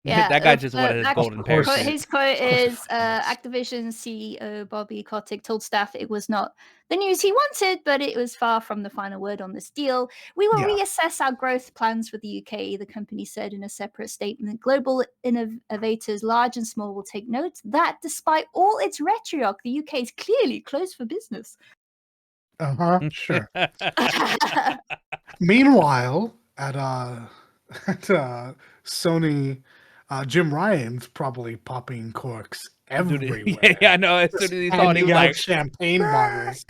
Yeah, That guy just wanted his that golden course. parachute. his quote is Yes. Activision CEO Bobby Kotick told staff it was not the news he wanted, but it was far from the final word on this deal. We will Yeah. reassess our growth plans for the UK, the company said in a separate statement. Global innovators, large and small, will take note that despite all its rhetoric, the UK is clearly closed for business. Sure. Meanwhile, at Sony, Jim Ryan's probably popping corks Dude, everywhere. yeah, no. As soon Just as he saw it, he handing was out like, champagne bottles.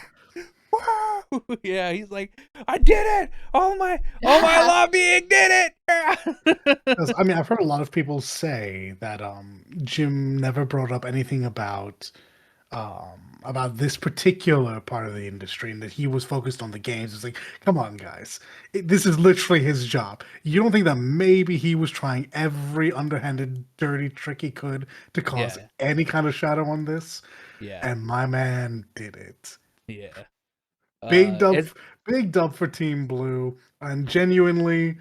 "Woo!" Yeah, he's like, I did it! All my lobbying did it! 'Cause, I mean, I've heard a lot of people say that Jim never brought up anything about this particular part of the industry and that he was focused on the games. It's like, come on, guys. This is literally his job. You don't think that maybe he was trying every underhanded, dirty trick he could to cause Yeah. any kind of shadow on this? Yeah, And my man did it. yeah. Big dub, It's big dub for Team Blue. And genuinely,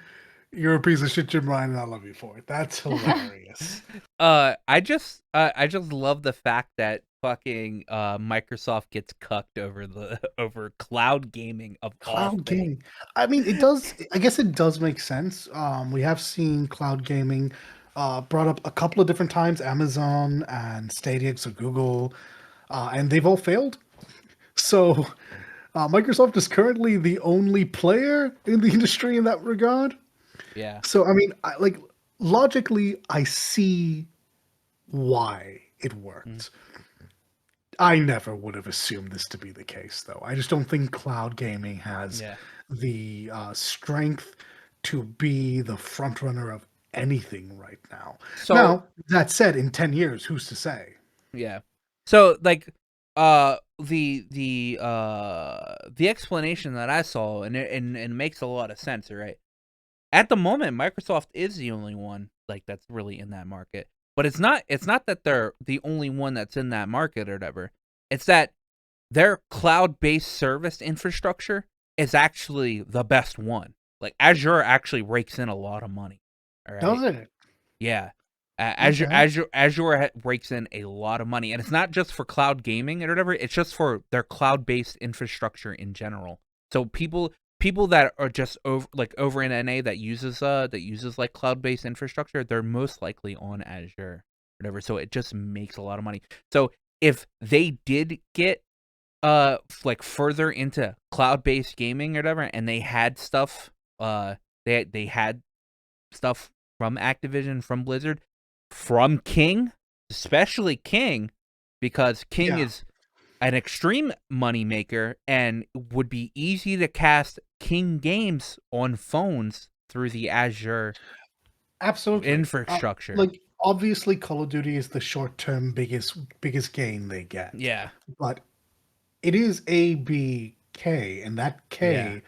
you're a piece of shit, Jim Ryan, and I love you for it. That's hilarious. I just love the fact that fucking Microsoft gets cucked over cloud gaming of all Cloud things. gaming. I mean, it does. I guess it does make sense. We have seen cloud gaming brought up a couple of different times. Amazon and Stadia, so Google, and they've all failed. So Microsoft is currently the only player in the industry in that regard. Yeah. So I mean, logically, I see why it worked. I never would have assumed this to be the case, though. I just don't think cloud gaming has Yeah. the strength to be the front runner of anything right now. So Now, that said, in 10 years, who's to say? yeah. So like the explanation that I saw and it makes a lot of sense, right? At the moment, Microsoft is the only one like that's really in that market. But it's not that they're the only one that's in that market or whatever. It's that their cloud-based service infrastructure is actually the best one. Like Azure actually rakes in a lot of money. All right. Does it? Yeah. Okay. Azure rakes in a lot of money, and it's not just for cloud gaming or whatever. It's just for their cloud-based infrastructure in general. So people that are just over in NA that uses like cloud-based infrastructure, they're most likely on Azure, whatever. So it just makes a lot of money. So if they did get like further into cloud-based gaming or whatever, and they had stuff they had stuff from Activision, from Blizzard, from King, especially King, because King Yeah. is an extreme money maker and would be easy to cast King games on phones through the Azure Absolutely. infrastructure. Like, obviously, Call of Duty is the short-term biggest gain they get. Yeah. But it is ABK, and that K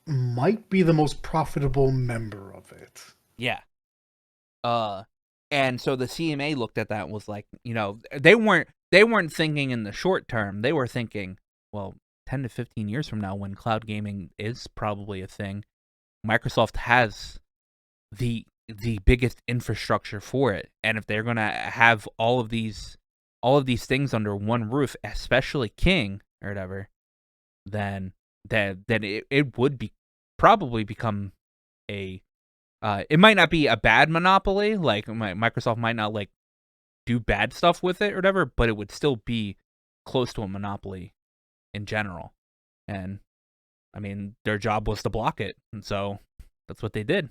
might be the most profitable member of it. Yeah. And so the CMA looked at that and was like, they weren't thinking in the short term. They were thinking, well, 10 to 15 years from now, when cloud gaming is probably a thing, Microsoft has the biggest infrastructure for it. And if they're gonna have all of these things under one roof, especially King or whatever, then it would probably become a it might not be a bad monopoly, like Microsoft might not like do bad stuff with it or whatever, but it would still be close to a monopoly in general. And I mean, their job was to block it, and so that's what they did.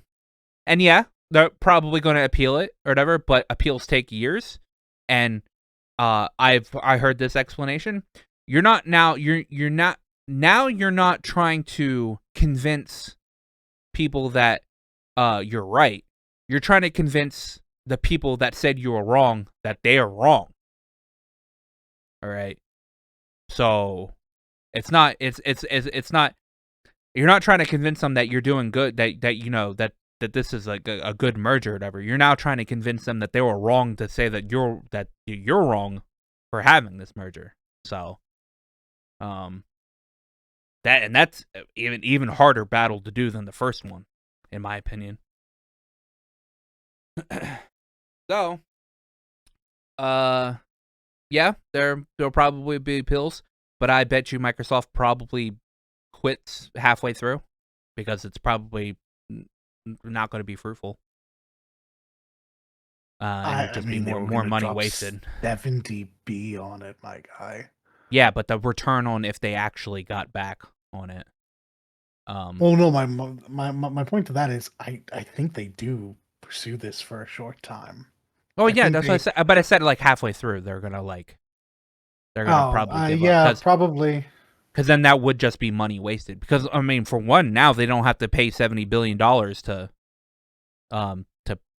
And yeah, they're probably going to appeal it or whatever, but appeals take years. And I heard this explanation. You're not trying to convince people that you're right. You're trying to convince the people that said you were wrong that they are wrong. All right. So it's not. You're not trying to convince them that you're doing good. That this is like a good merger or whatever. You're now trying to convince them that they were wrong to say that you're wrong for having this merger. So That's even harder battle to do than the first one, in my opinion. So, yeah, there'll probably be appeals, but I bet you Microsoft probably quits halfway through because it's probably not going to be fruitful. And it'd just be they were more gonna money drop wasted. 70B on it, my guy. Yeah, but the return on if they actually got back on it. Well, no, my point to that is I think they do pursue this for a short time. Oh I yeah, think that's what I said. But I said like halfway through, they're gonna probably give yeah, up. probably. Because then that would just be money wasted. Because I mean, for one, now they don't have to pay $70 billion to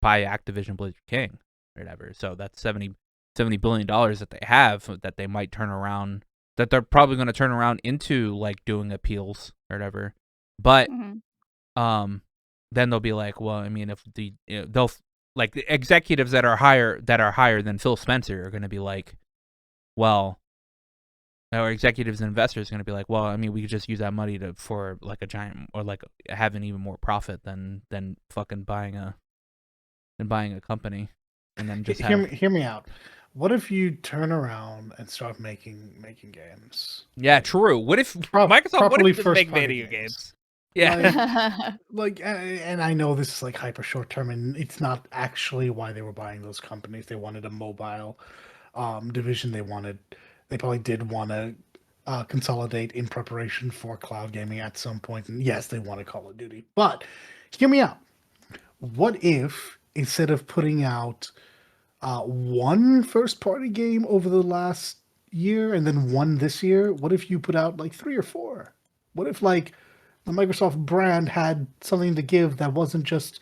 buy Activision Blizzard King or whatever. So that's $70 billion that they have that they might turn around. That they're probably going to turn around into like doing appeals or whatever. But then they'll be like, well, I mean, if they'll like the executives that are higher than Phil Spencer are going to be like, well. Our executives and investors are going to be like, well, I mean, we could just use that money for like a giant or like having even more profit than fucking buying a company, and then just hear me out. What if you turn around and start making games? Yeah, true. What if Microsoft? What if just make video games? Yeah, and I know this is like hyper short term, and it's not actually why they were buying those companies. They wanted a mobile division. They probably did want to consolidate in preparation for cloud gaming at some point. And yes, they want to Call of Duty. But hear me out. What if instead of putting out one first-party game over the last year and then one this year, what if you put out like 3 or 4? What if like the Microsoft brand had something to give that wasn't just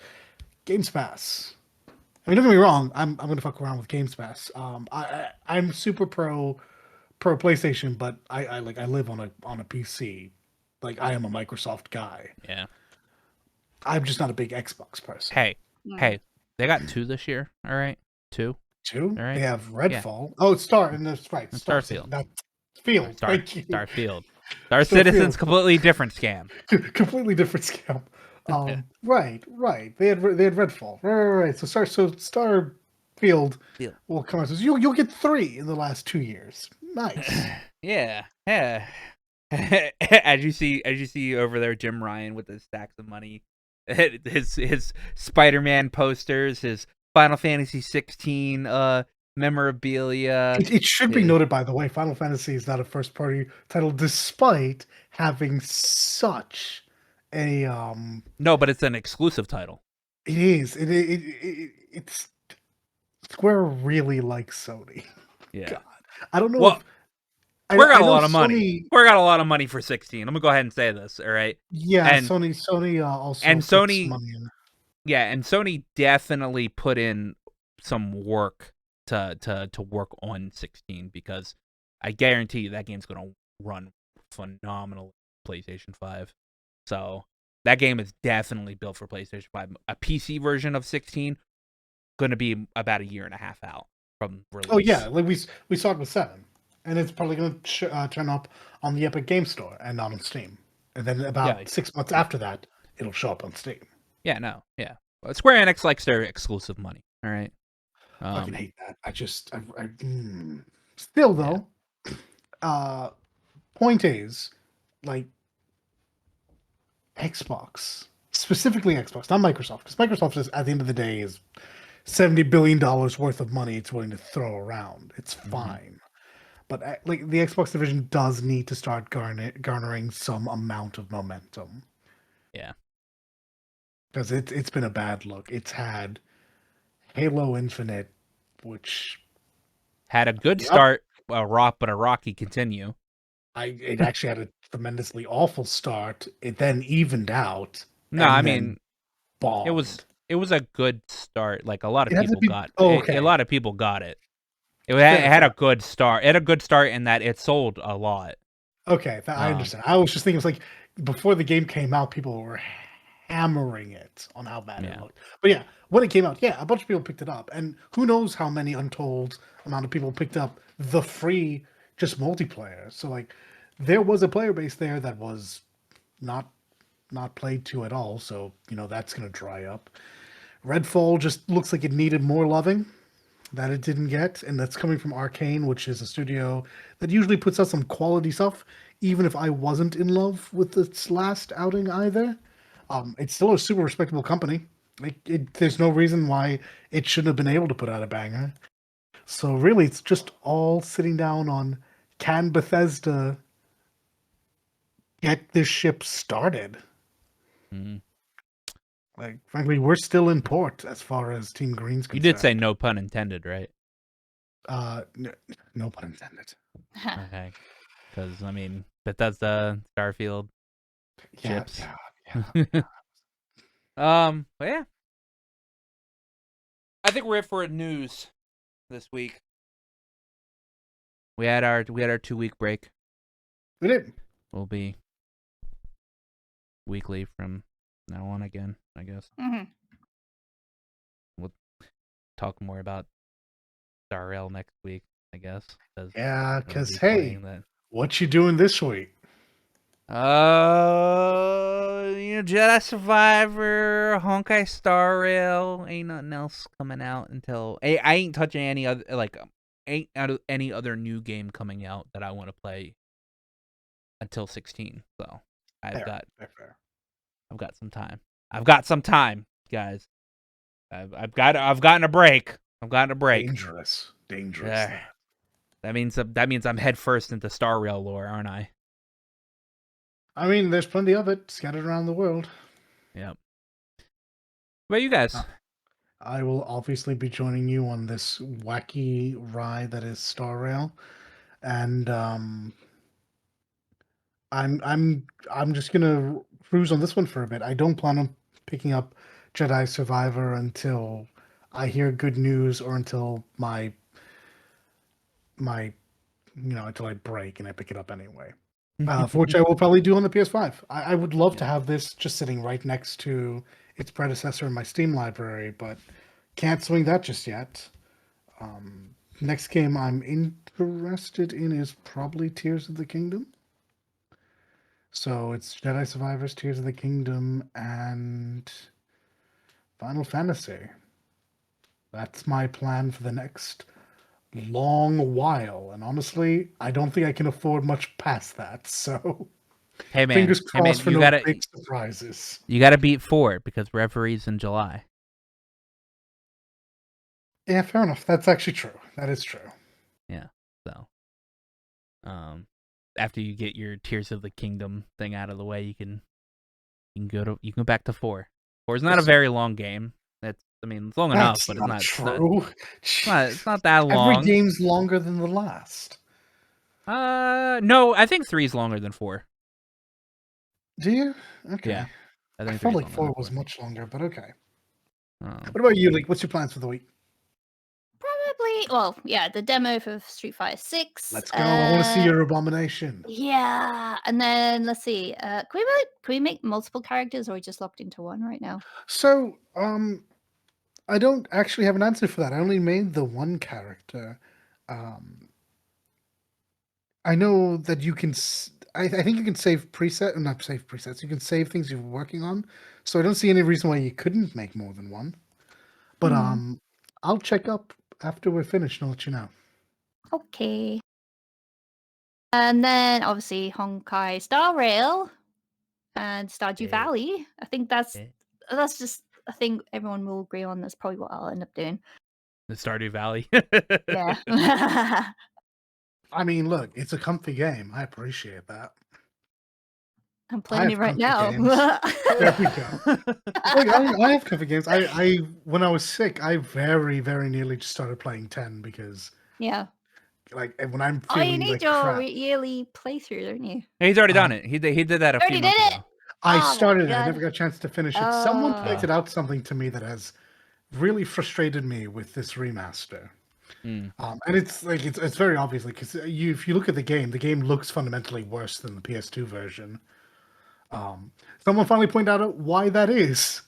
Games Pass? I mean, don't get me wrong. I'm gonna fuck around with Games Pass. I'm super pro PlayStation, but I live on a PC. Like I am a Microsoft guy. Yeah. I'm just not a big Xbox person. Hey, they got 2 this year. All right, 2. 2. All right. They have Redfall. Yeah. Oh, it's Star, and that's right. Starfield. That's Field. Thank you. Starfield. Star Citizen's completely different scam. Completely different scam. Right. They had Redfall. Right. So Starfield will come out. So you'll get 3 in the last 2 years. Nice. Yeah. as you see over there, Jim Ryan with his stacks of money, his Spider-Man posters, his Final Fantasy 16 memorabilia. It should be noted, by the way, Final Fantasy is not a first-party title, despite having such a No, but it's an exclusive title. It is. It's Square really likes Sony. Yeah. God. I don't know. Well, Square got a lot of Sony, money. Square got a lot of money for 16. I'm gonna go ahead and say this. All right. Yeah, and Sony also and puts Sony money in. Yeah, and Sony definitely put in some work to work on 16 because I guarantee you that game's gonna run phenomenal PlayStation 5. So that game is definitely built for PlayStation 5. A PC version of 16 going to be about 1.5 years out from release. Oh yeah, like we saw it with 7, and it's probably going to turn up on the Epic Game Store and not on Steam. And then about 6 months after that, it'll show up on Steam. Yeah, no, yeah. Well, Square Enix likes their exclusive money. All right. I fucking hate that. Still though, point is, like, Xbox, specifically Xbox, not Microsoft, because Microsoft is, at the end of the day, is $70 billion worth of money it's willing to throw around. It's fine. But like the Xbox division does need to start garnering some amount of momentum. Yeah. Because it's been a bad look. It's had Halo Infinite, which had a good start, but a rocky continue. It actually had a tremendously awful start. It then evened out. No, I mean, bombed. It was a good start. Like a lot of people got. Okay. A lot of people got it. It had a good start. It had a good start in that it sold a lot. Okay, I understand. I was just thinking, it's like before the game came out, people were hammering it on how bad it looked. But yeah, when it came out, a bunch of people picked it up, and who knows how many untold amount of people picked up the free just multiplayer. So like, there was a player base there that was not played to at all. So that's going to dry up. Redfall just looks like it needed more loving that it didn't get, and that's coming from Arcane, which is a studio that usually puts out some quality stuff. Even if I wasn't in love with its last outing either, it's still a super respectable company. There's no reason why it shouldn't have been able to put out a banger. So really, it's just all sitting down on, can Bethesda get this ship started? Mhm. Like, frankly, we're still in port as far as Team Green's You concerned. did say no pun intended, right? No pun intended. Okay. Because, I mean, Bethesda, Starfield, Yeah, chips. yeah. But yeah. I think we're it for news this week. We had our 2-week break. We did. We'll be weekly from now on again, I guess. Mhm. We'll talk more about Star Rail next week, I guess. Yeah, I'll because, be hey, playing that. what you doing this week? Jedi Survivor, Honkai Star Rail. Ain't nothing else coming out until I ain't touching any other ain't out of any other new game coming out that I want to play until 16. So I've got some time. I've got some time, guys. I've gotten a break. I've gotten a break. Dangerous. Yeah. That means I'm head first into Star Rail lore, aren't I? I mean, there's plenty of it scattered around the world. Yep. What about you guys? I will obviously be joining you on this wacky ride that is Star Rail, and I'm just gonna cruise on this one for a bit. I don't plan on picking up Jedi Survivor until I hear good news or until my until I break and I pick it up anyway. For which I will probably do on the PS5. I would love to have this just sitting right next to its predecessor in my Steam library, but can't swing that just yet. Next game I'm interested in is probably Tears of the Kingdom. So it's Jedi Survivors, Tears of the Kingdom, and Final Fantasy. That's my plan for the next long while. And honestly, I don't think I can afford much past that. So Hey man, fingers crossed for you no big surprises. You gotta beat 4 because Referee's in July. Yeah, fair enough. That's actually true. That is true. Yeah. So, after you get your Tears of the Kingdom thing out of the way, you can go back to 4. 4 is not a very long game. It's long enough, but it's not true. It's not that long. Every game's longer than the last. No, I think 3 is longer than 4. Do you? Okay. Yeah. I felt like 4 was much longer, but okay. What about you, Leek? What's your plans for the week? Probably, well, yeah, the demo for Street Fighter 6. Let's go. I want to see your abomination. Yeah, and then let's see. Can we make multiple characters, or are we just locked into one right now? So, I don't actually have an answer for that. I only made the one character. I know that you can. I think you can save not save presets. You can save things you're working on. So I don't see any reason why you couldn't make more than one. But I'll check up after we're finished and I'll let you know. Okay. And then obviously Honkai Star Rail and Stardew Valley. I think that's just a thing everyone will agree on. That's probably what I'll end up doing. The Stardew Valley. Yeah. I mean, look, it's a comfy game. I appreciate that. I'm playing it right now. There we go. Look, I have comfy games. I when I was sick, I very, very nearly just started playing 10 because yeah. Like when I'm feeling you need like your crap. yearly playthrough, don't you? He's already done it. He did that a few months ago. I started it. I never got a chance to finish it. Someone Oh. pointed out something to me that has really frustrated me with this remaster. And it's like it's very obvious, like because if you look at the game looks fundamentally worse than the PS2 version. Someone finally pointed out why that is.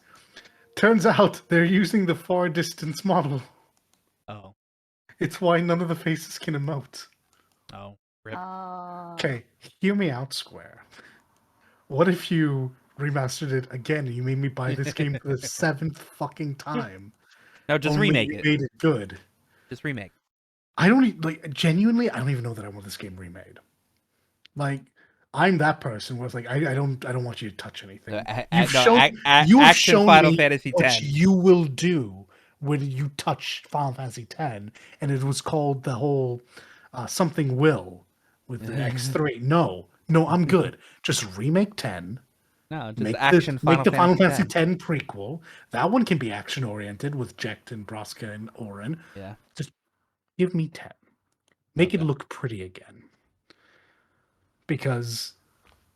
Turns out they're using the far distance model. Oh. It's why none of the faces can emote. Oh, Rip. Okay, hear me out, Square. What if you remastered it again and you made me buy this game for the 7th fucking time? No, just Only remake you it. made it good. Just remake. I don't like genuinely. I don't even know that I want this game remade. Like, I'm that person where it's like I don't want you to touch anything. You've Action shown Final me Fantasy what X. you will do when you touch Final Fantasy X, and it was called the whole something will with the X3. No, I'm good. Just remake 10. No, just Make action make the Final Fantasy Fantasy X prequel. That one can be action oriented with Jecht and Broska and Orin. Yeah. Just give me 10. Make it Okay. look pretty again. Because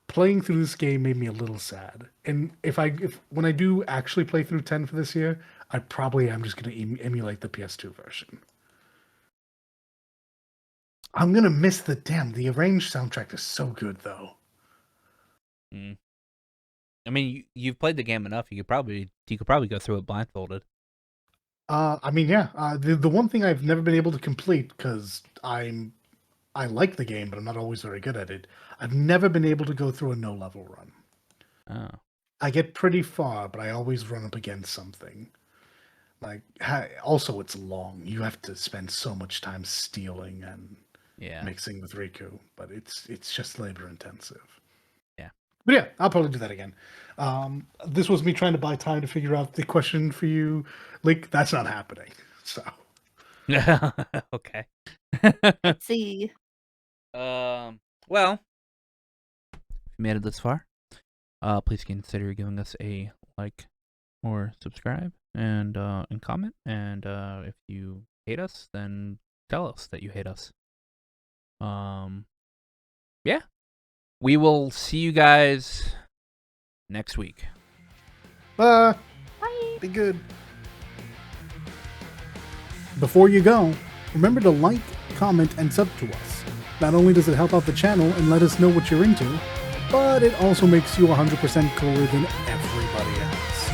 playing through this game made me a little sad. And if when I do actually play through 10 for this year, I probably am just going to emulate the PS2 version. I'm going to miss the arranged soundtrack is so good though. Mm. I mean, you've played the game enough. You could probably go through it blindfolded. I mean, yeah. The one thing I've never been able to complete because I like the game, but I'm not always very good at it. I've never been able to go through a no level run. Oh. I get pretty far, but I always run up against something. Like, also it's long. You have to spend so much time stealing and mixing with Riku, but it's just labor intensive. Yeah. But yeah, I'll probably do that again. This was me trying to buy time to figure out the question for you. Like, that's not happening. So. Okay. Let's see. Well, if you made it this far, please consider giving us a like or subscribe and comment. And if you hate us, then tell us that you hate us. Yeah. We will see you guys next week. Bye. Bye. Be good. Before you go, remember to like, comment, and sub to us. Not only does it help out the channel and let us know what you're into, but it also makes you 100% cooler than everybody else.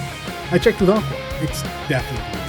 I checked with Aqua. It's definitely